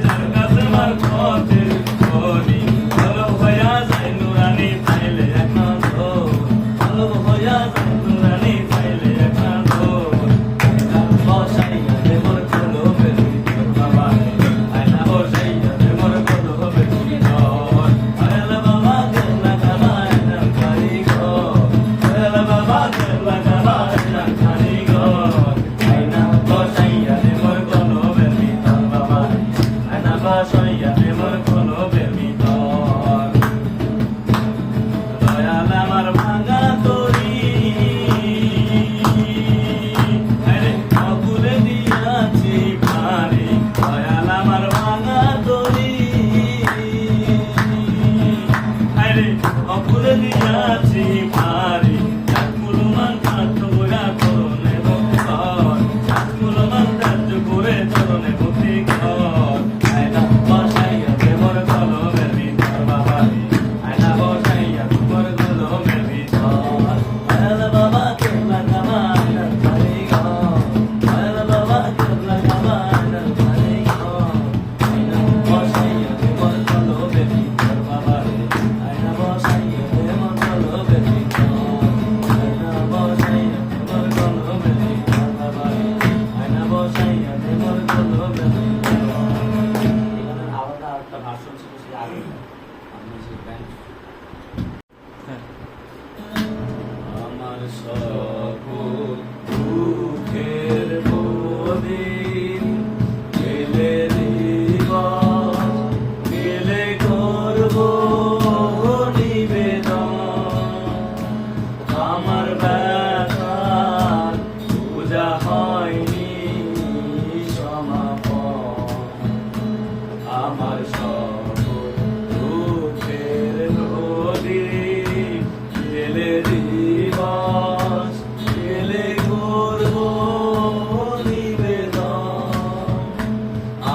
যার কাছে মার পথের খনি, আলো হইয়া যায় নুরানি চাইলে এক নজর, আলো হইয়া যায় নুরানি চাইলে এক নজর। আয়না বসাইয়া দে মোর কলবের ভিতর বাবা, আয়না বসাইয়া দে মোর কলবের ভিতর, দয়াল বাবা কেবলা কাবা আয়নার কারিগর, দয়াল বাবা কেবলা কাবা আয়নার কারিগর, আয়না বসাইয়া দে মোর কলবের ভিতর বাবা, আয়না বসাইয়া দে মোর কলবের ভিতর। দয়াল আমার ভাঙা তরি আরে অকুলে দিয়াছি পারি, দয়াল আমার ভাঙা তরি আরে অকুলে দিয়াছি পারি, মুলমান কার্য করে চরণে ভক্তিকর, মুলমান কার্য করে চরণে ভক্তিকর। আয়না বসাইয়া দে মোর কলবের ভিতর বাবা, আয়না বসাইয়া দে মোর কলবের ভিতর, দয়াল বাবা কেবলা কাবা আয়নার কারিগর, দয়াল বাবা কেবলা কাবা আয়নার কারিগর, আয়না বসাইয়া দে মোর কলবের ভিতর বাবা, আয়না বসাইয়া দে মোর কলবের ভিতর, আয়না বসাইয়া দে মোর কলবের ভিতর বাবা, আয়না বসাইয়া দে মোর কলবের ভিতর। এখানে আলাদা একটা ভাষণ ছিল, সে আগে আপনি শিখবেন। আমার সকল দুঃখের প্রদীপ গেলে দিবস, গেলে করব নিবেদন, আমার ব্যথার পূজা হয়নি সমাপন, আমার সকল দুঃখের প্রদীপ গেলে দিবস, গেলে করব নিবেদন,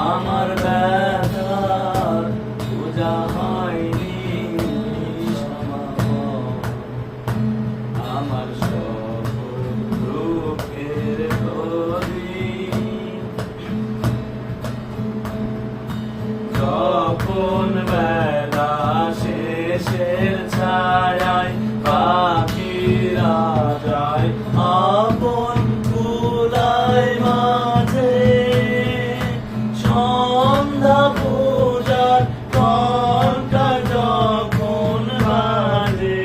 আমার ব্যথার পূজা হয়নি সমাপন, আমার সকল দুঃখের প্রদীপ। যখন বেলা শেষের ছায়ায় পাখিরা যায় আপন কুলায় মাঝে, সন্ধ্যা পূজার ঘণ্টা যখন বাজে,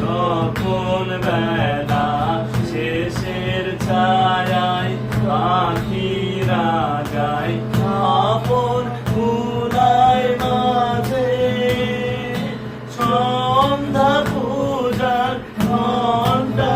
তখন বেলা শেষের ছায়ায় পাখিরা যায় আপন কুলায় মাঝে, সন্ধ্যা পূজার ঘণ্টা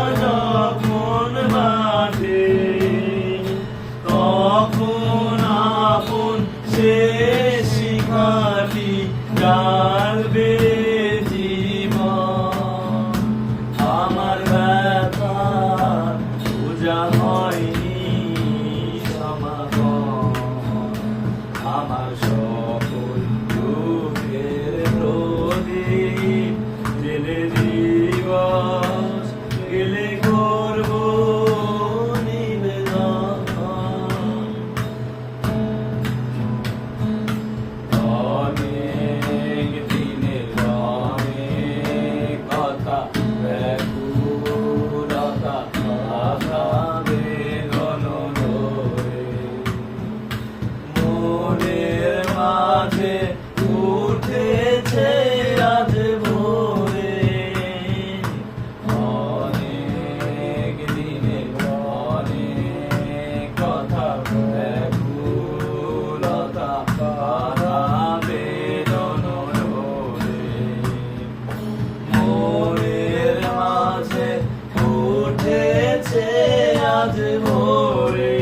আজ ভোরে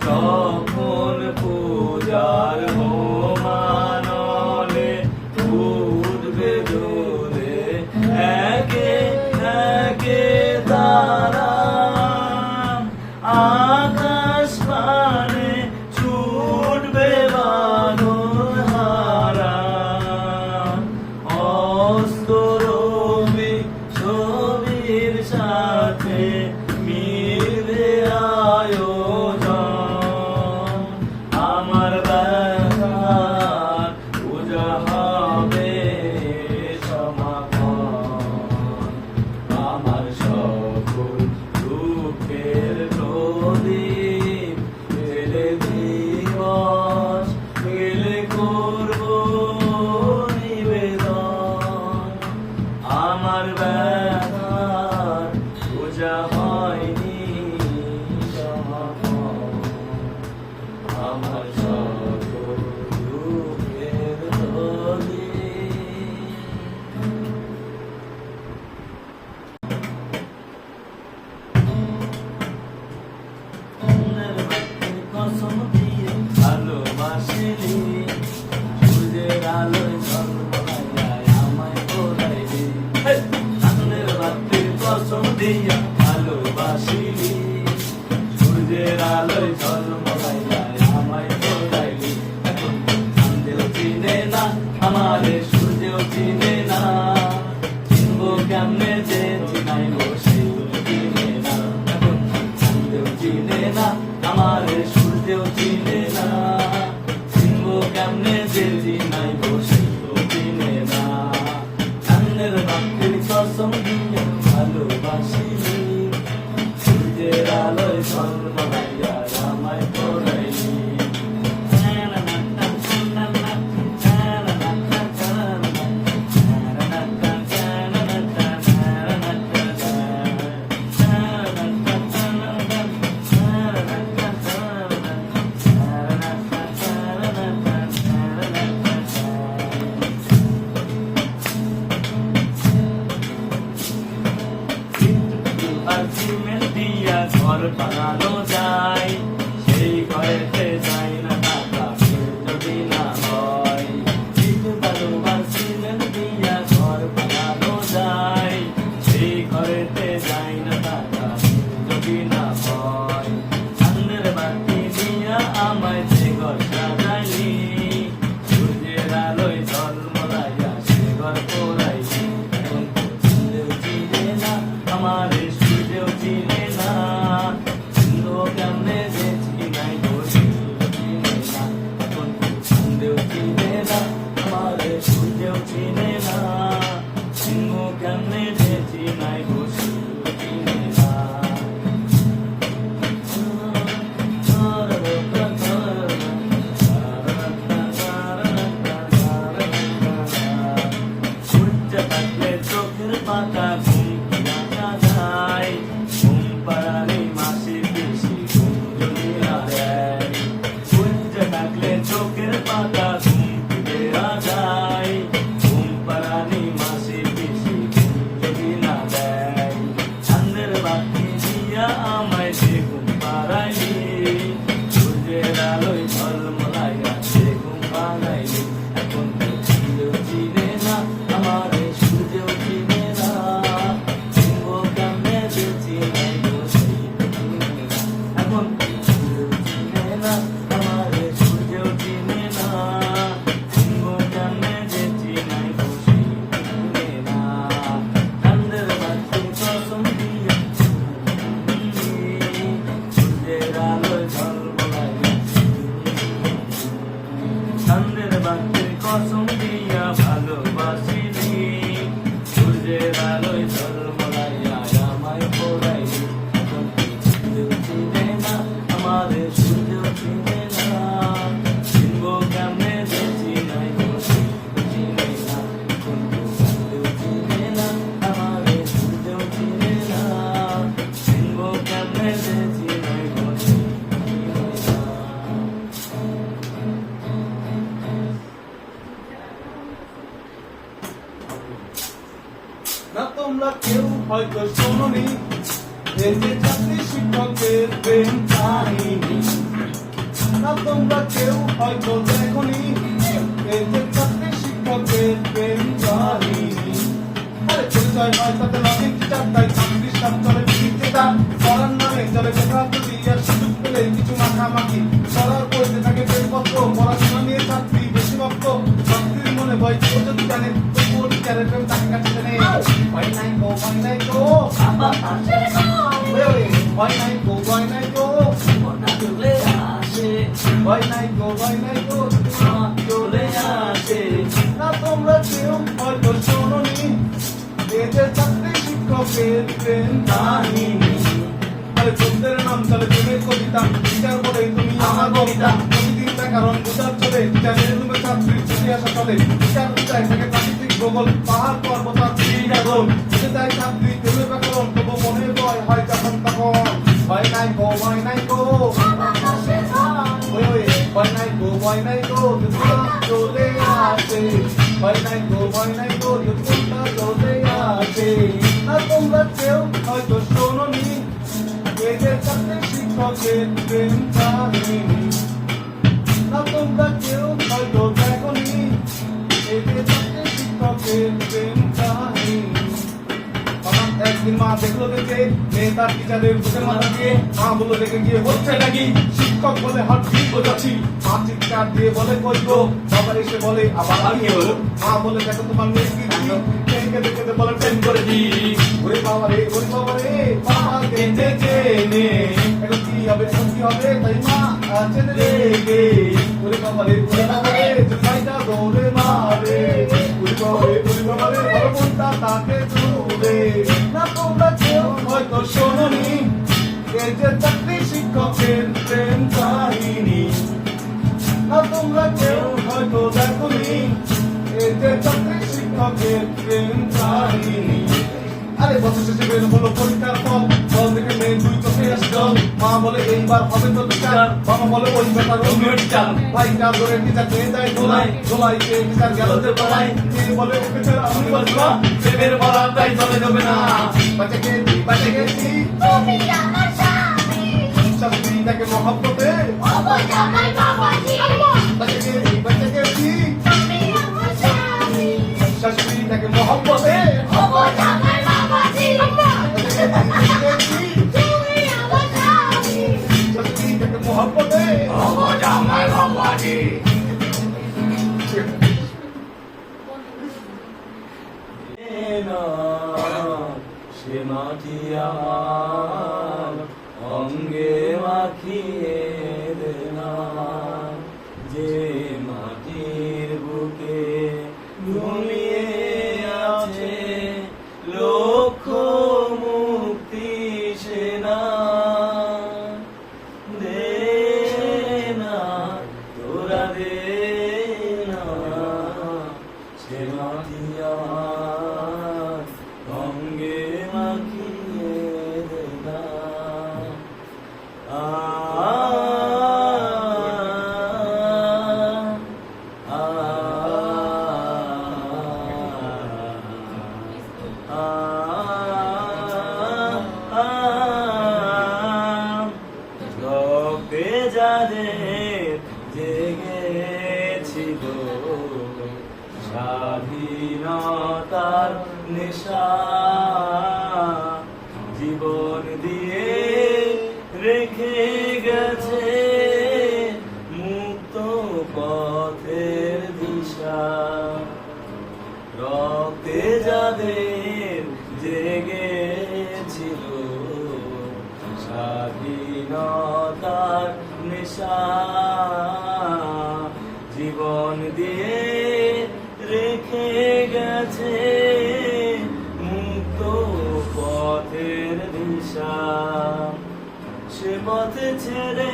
যখন পূজার হোমানলে উঠবে জ্বলে একে একে তারা আকাশ পানে ছুটবে বাদল হারা অস্তরবি ছবির সাথে মিলবে আয়োজন আমার ব্যথার পূজা হবে সমাপন আমার সকল দুঃখের প্রদীপ গেলে দিবস গেলে করব নিবেদন আমার ব্যথার পূজা হয়নি সমাপন আমার সকল দুঃখের প্রদীপ কসম দিয়ে ভালোবাসিলি সূর্যের আলোয় ঝলমলায় আমায় পোড়াইলি চাঁদের বাতির কসম দিয়ে ভালোবাসিলি সূর্যের আলোয় ঝলমলায় আমায় পোড়াইলি এখন চাঁদেও চিনে না আমারে সূর্যেও চিনে না চিনবো কেমনে যে চিনাই বসে চিনে না এখন চাঁদেও চিনে না আমারে সূর্যেও চিনে না চিনবো কেমনে যে চিনাই বসে চিনে না চাঁদের বাতির কসম দিয়ে ভালোবাসিলি সূর্যের আলোয় ঝলমলাইয়া আমায় পোড়াইলি আর সিমেন্ট দিয়া ঘর বানানো যায় সেই ঘরেতে যাই না টাকা যদি না হয় কিন্তু বারবার সিমেন্ট দিয়া ঘর বানানো যায় সেই ঘরেতে যাই না টাকা যদি না হয় চাঁদের বাতি দিয়া আমায় যে ঘর সাজাইলি সূর্যের আলোয় ঝলমলাইয়া সে ঘর পোড়াইলি এখন চাঁদেও চিনে না আমারে সূর্যেও চিনে না চিনবো কেমনে যে চিনাই বসে চিনে না এখন চাঁদেও চিনে না আমারে সূর্যেও চিনে না চিনবো কেমনে যে চিনাই বসে চিনে না সূর্য থাকলে চোখের পাতা ঘুম দেখা যায় ঘুম পাড়ালে মাসে বেশি ঘুম যদি না দেয় সূর্য থাকলে চোখের পাতা ঘুম দেওয়া যায় ঘুম পাড়ালে মাসে বেশি ঘুম যদি না দেয় চাঁদের বাতি দিয়া আমায় যে ঘুম পাড়াইলি সূর্যের আলোয় ঝলমলাইয়া সে ঘুম পাড়াইলি এখন তো চাঁদেও চিনে না আমারে সূর্যেও চিনে না চিনবো কেমনে যে চিনাই বসে চিনে না এখন চাঁদেও চিনে না আমারে সূর্যেও চিনে না চিনবো কেমনে যে চিনাই বসে চিনে না চাঁদের বাতি কসম দিয়ে সূর্যের আলোয় ঝলমলাইয়া চাঁদের বাতির কসম দিয়া ভালোবাসিলি সূর্যের আলোয় ঝলমলাইয়া আমায় পোড়াইলি এখন চাঁদেও চিনে না আমারে সূর্যেও চিনে না চিনবো কেমনে যে চিনাই বসে চিনে না এখন চাঁদেও চিনে না আমারে সূর্যেও চিনে না চিনবো কেমনে যে চিনাই বসে চিনে না না তোমরা কেউ হয়তো শোনোনি এই যে চাকরি শিক্ষকের প্রেম কাহিনী, না তোমরা কেউ হয়তো দেখনি। এই যে চাকরি শিক্ষকের প্রেম কাহিনী, আরে পরিচয় নয় তাতে লজিক চারটায় 36 সাল চলে বিচিত্রতা, পড়ার নামে চলে বেকারত্ব আর সুযোগ পেলে কিছু মাখামাখি করার পড়তে থাকে প্রেমপত্র। পড়াশোনা নিয়ে ছাত্রী বেশি ভক্ত, ছাত্রীর মনে ভয় কেউ যদি জানে তো পরিচারের প্রেম তাকে কাছে জানে। ভয় নাই গো, ভয় নাই গো, ভয় নাই গো, ভয় নাই গো, মনটা চলে আসে, ভয় নাই গো, ভয় নাই গো, চলে আসে। না তোমরা কেউ হয়তো শোনোনি এই যে চাকরি শিক্ষকের প্রেম কাহিনী। আরে তোদের নাম চলে প্রেমের কবিতা, বিচার বলে তুমি আমার কবিতা। প্রতিদিন ব্যাকরণ বোঝার চলে, বিচারের রুমে ছাত্রীর ছুটি আসা চলে। বিচার বুঝায় থাকে প্রাকৃতিক ভূগোল, পাহাড় পর্বত আর চিড়িয়াগোল। বুঝে যায় ছাত্রী প্রেমের ব্যাকরণ, তবু মনে ভয় হয় যখন তখন। ভয় নাই গো, ভয় নাই গো, ভয় নাই গো, ভয় নাই গো, চলে আসে। ভয় নাই গো, ভয় নাই গো, চলে আসে। না তোমরা কেউ হয়তো শোনোনি এই যে চাকরি শিক্ষকের প্রেম কাহিনী, না তোমরা কেউ হয়তো দেখনি এই যে চাকরি শিক্ষকের প্রেম কাহিনী। হঠাৎ একদিন মা দেখলো দেখে মেয়ে তার টিচারের বুকে মাথা দিয়ে, মা বলে দেখে গিয়ে হচ্ছে নাকি। শিক্ষক বলে হাত ঠিক বোঝাচ্ছি, মা চিৎকার দিয়ে বলে কই গো, বাবা এসে বলে আবার আমি হলো। মা বলে দেখো তোমার মেয়ে কি কেঁদে কেঁদে বলে প্রেম করে দি। ওরে বাবা রে, ওরে বাবা রে, বাবা কেঁদে চেনে, এখন কি হবে, এখন কি হবে, তাই মা আছে রেগে। ওরে বাবা রে, ওরে বাবা রে, ভাইটা দৌড়ে মারে। ওরে বাবা রে, ওরে বাবা রে, বড় বোনটা তাকে দূরে। না তোমরা কেউ হয়তো শোনোনি এই যে চাকরি শিক্ষকের প্রেম কাহিনী, না তোমরা কেউ হয়তো দেখনি এই যে চাকরি শিক্ষকের প্রেম কাহিনী। আরে বছর শেষে বের হলো পরীক্ষার ফল, ফল দেখে মেয়ে দুই চোখে আসে জল। মা বলে এইবার হবে তো বিচার, বাবা বলে ওই ব্যাপার রোমিও টিচার। ভাইটা ধরে টিচার নিয়ে যায় দোলাই, দোলাই পেয়ে টিচার গেল যে পালাই। মেয়ে বলে ওকে ছেড়ে আমি বাঁচব না, প্রেমের বলা তাই চলে যাবে না। বাঁচে গেছি, বাঁচে গেছি, তুমি আমার স্বামী, শাস্ত্রীটাকে মহব্বতে। বাঁচে গেছি, বাঁচে গেছি, তুমি আমার স্বামী, শাস্ত্রীটাকে মহব্বতে। তুমি আমার স্বামী, শাস্ত্রীটাকে মহব্বতে। সে মাটি আমার অঙ্গে মাখিয়ে দে না, যে মাটির বুকে ঘুমিয়ে আছে লক্ষ মুক্তি সেনা। দে না তোরা দে না, সে মাটি আমার অঙ্গে মাখিয়ে দে না। রক্তে যাদের জেগেছিল স্বাধীনতার নেশা, জীবন দিয়ে রেখে গেছে মুক্ত পথের দিশা। রক্তে যাদের জেগেছিল স্বাধীনতার নেশা, জীবন দিয়ে রেখে গেছে মুক্ত পথের দিশা। সে পথে ছেড়ে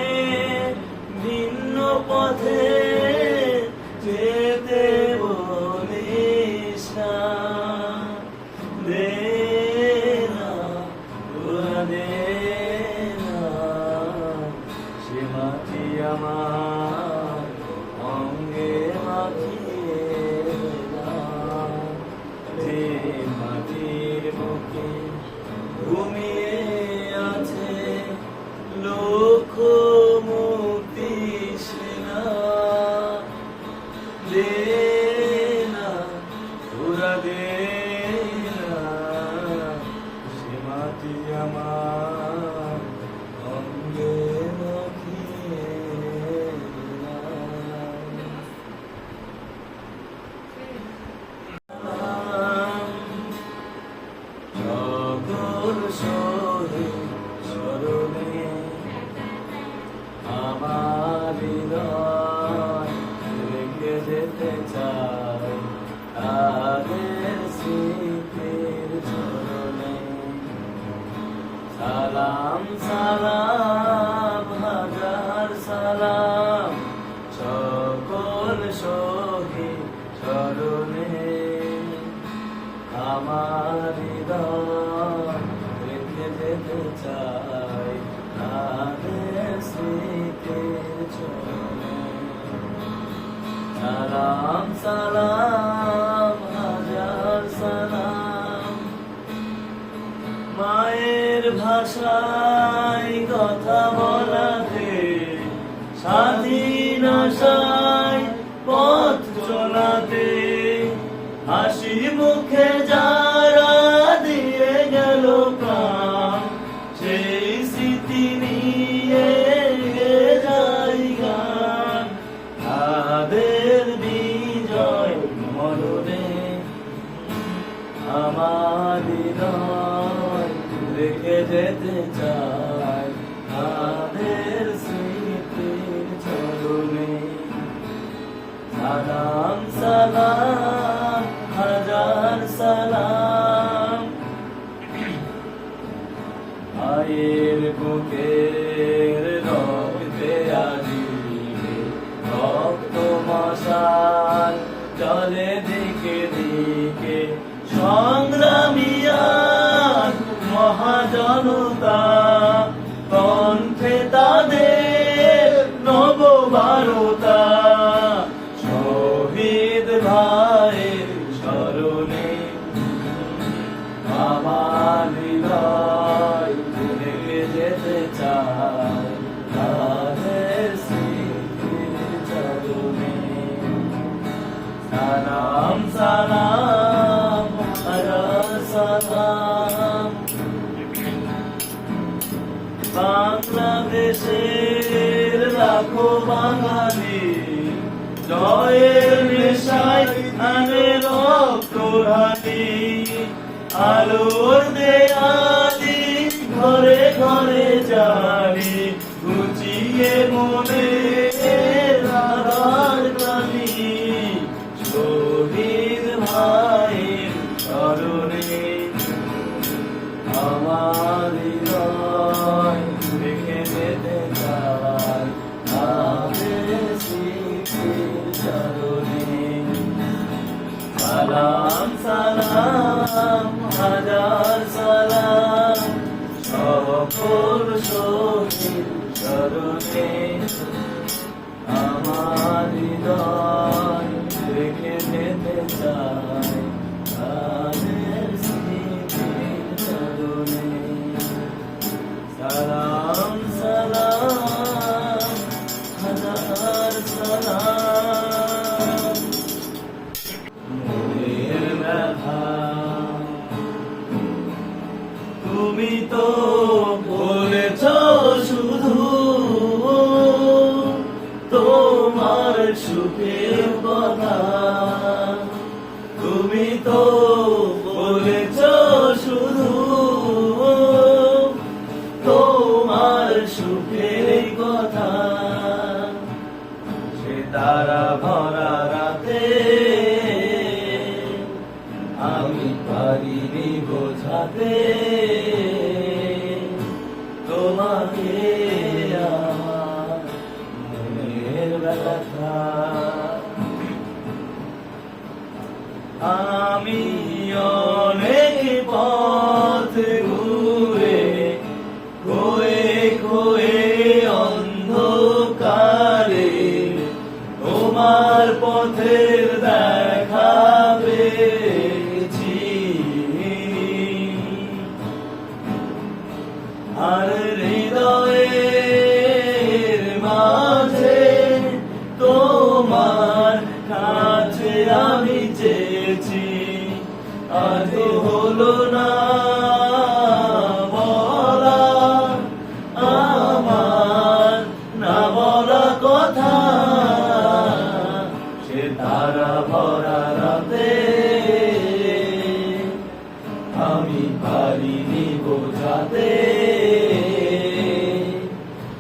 ভিন্ন পথে যেতে বলিস না। দে না তোরা দে না, সে মাটি আমার অঙ্গে মাখিয়ে না। যে মাটির বুকে ঘুমিয়ে আমার অঙ্গে রাখিয়ে সকল শহীদ স্মরণে আমার হৃদয় রেখে যেতে চাই তাদের স্মৃতির চরণে। সালাম সালাম হাজার সালাম সকল শহীদ স্মরণে আমার হৃদয় রেখে যেতে চাই তাদের স্মৃতির চরণে। সালাম সালাম হাজার সালাম মায়ের ভাষায় কথা বলাতে স্বাধীন আশায় পথ চলাতে হাসি মুখে যারা দিয়ে গেল প্রাণ সেই স্মৃতি নিয়ে গেয়ে যাই গান। তাদের বিজয় মরণে আমার হৃদয় রেখে যেতে চাই তাদের স্মৃতির চরণে। সালাম সালাম হাজার সালাম মায়ের বুকের রক্তে আজি রক্ত মশাল জলে দিকে দিকে সংগ্রামিয়ার মহাজনতা কণ্ঠে তাদের নববারতা শহীদ ভাইয়ের স্মরণে আমার হৃদয় রেখে যেতে চাই তাদের স্মৃতির চরণে। সালাম সালাম হাজার সালাম বাংলাদেশের লাখো বাঙালি জয়ের নেশায় আনে রক্তহানি আলোর দেয়ালি ঘরে ঘরে জানি গুছিয়ে মনে রাধার কালি শহীদ ভাইয়ের স্মরণে আমার হৃদয় রেখে যেতে চাই তাদের স্মৃতির চরণে। সালাম সালাম হাজার সালাম সকল শহীদ স্মরণে আমার হৃদয় রেখে যেতে চাই তাদের স্মৃতির চরণে। সালাম সালাম হাজার সালাম মনের ব্যথা তুমি তো বলেছ শুধু তোমার সুখের কথা তুমি তো বলেছ শুধু তোমার সুখের কথা সে তারা ভরা রাতে আমি পারিনি বোঝাতে তোমাকে আমার মনের ব্যথা। আমি অনেক পথ ঘুরে খোয়ে খোয়ে অন্ধকারে তোমার পথের দেখা পেয়েছি আর হৃদয়ের মাঝে তোমার কাছে আমি চেয়েছি আজ হলো না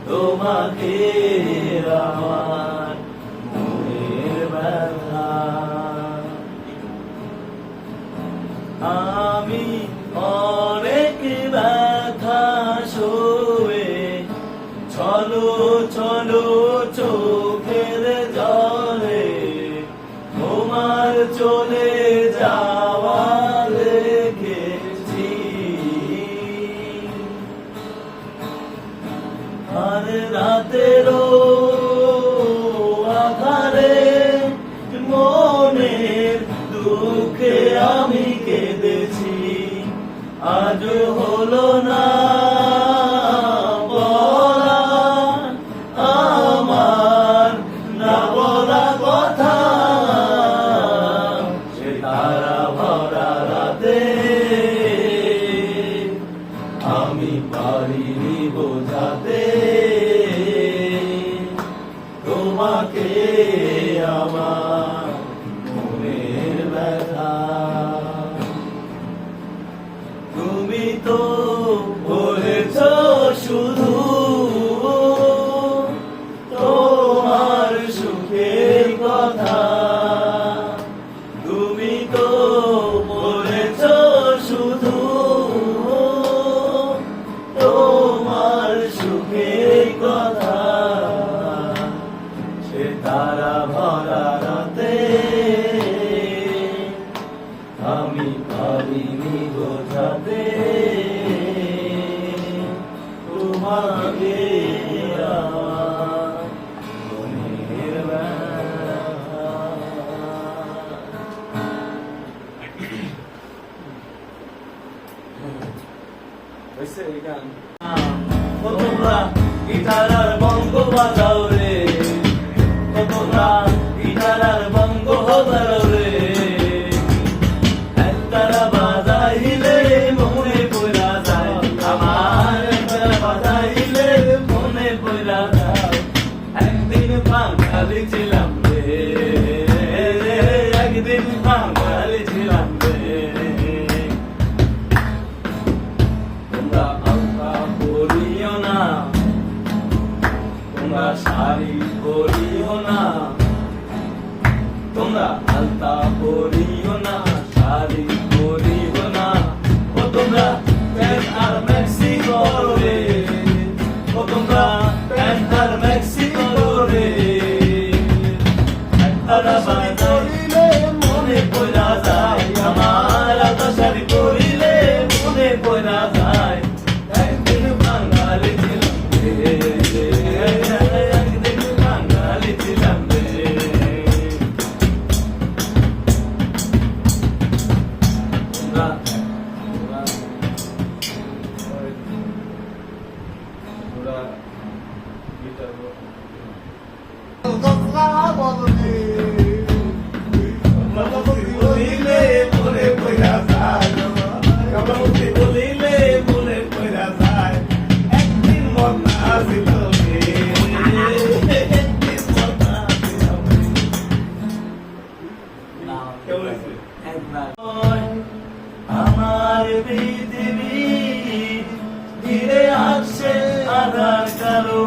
তোমাকে আমার মনের ব্যথা। আমি অনেক ব্যথা সয়ে চলো চলো চোখের জলে তোমার চলে যাওয়া দেখেছি। আর রাতেরও আধারে মনের দুঃখে আমি কেঁদেছি। আজ হলো না বলা আমার না বলা কথা, সে তারা ভরা রাতে আমি পারিনি বোঝাতে তোমাকে আমার মনের ব্যথা। তুমি তো বলেছ শুধু তোমার সুখের কথা। তুমি তো বলেছ শুধু তোমার সুখের কথা, সে তারা ভরা রাতে আমি পারিনি বোঝাতে তোমাকে আমার মনের ব্যথা। হয়েছে এই গান? ও তোমরা গিটার আর বঙ্গ বাজাও রে, ও তোমরা গিটার আর বঙ্গ বাজাও রে। একতারা বাজাইলে মনে পড়া যায় আমার, একতারা বাজাইলে মনে পড়া যায়। একদিন বাঙালি ছিলাম রে, একদিন বাঙালি ছিলাম রে। তোমরা আলতা পরিও না, তোমরা শাড়ি পরিও না, তোমরা আলতা পরিও না, শাড়ি পরিও না। ও তোমরা প্যান্ট আর ম্যাক্সি করো রে, ও তোমরা প্যান্ট আর ম্যাক্সি করো রে। একতারা বাজাইলে মনে পড়া যায় আমার, আলতা শাড়ি পরিলে মনে পড়া যায়। একদিন বাঙালি ছিলাম রে, একদিন বাঙালি ছিলাম রে। তোমরা ওরা গিটার বলিলে মনে পড়া যায়, বলিলে মনে পড়া যায়। একদিন মন আসিল রে, একদিন মন আসিল রে। কেমন হয়েছে? আমার পৃথিবী ধীরে আসছে আধার কালো,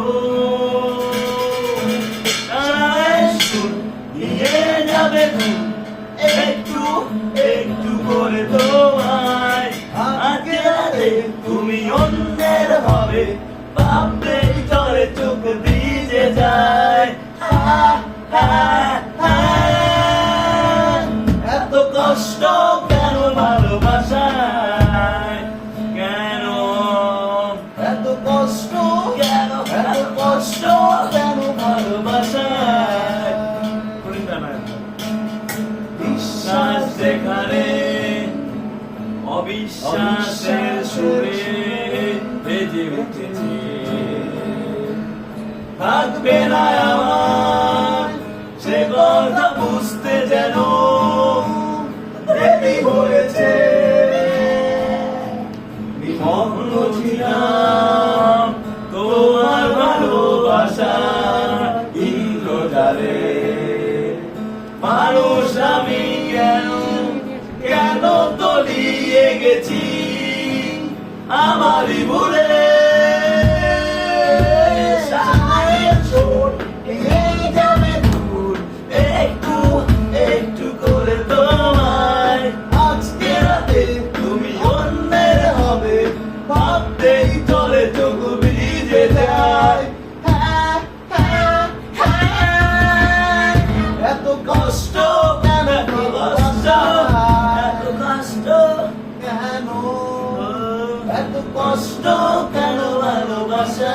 নিয়ে যাবে একটু একটু করে তোমায়। আজকে রাতে তুমি অন্যের হবে ভাবলে চলে চোখ ভিজে যায়। এত কষ্ট কেন ভালোবাসায়, কেন এত কষ্ট, কেন এত কষ্ট কেন ভালোবাসায়। বিশ্বাস যেখানে অবিশ্বাসের সুরে বেজে উঠেছে, থাকবে না আমার সে কথা বুঝতে যেন দেরি হয়েছে। বিমগ্ন ছিলাম তোমার ভালোবাসা ইন্দ্রজালে। মানুষ আমি কেন কেন তলিয়ে গেছি আমারই ভুলে। এত কষ্ট কেন ভালোবাসা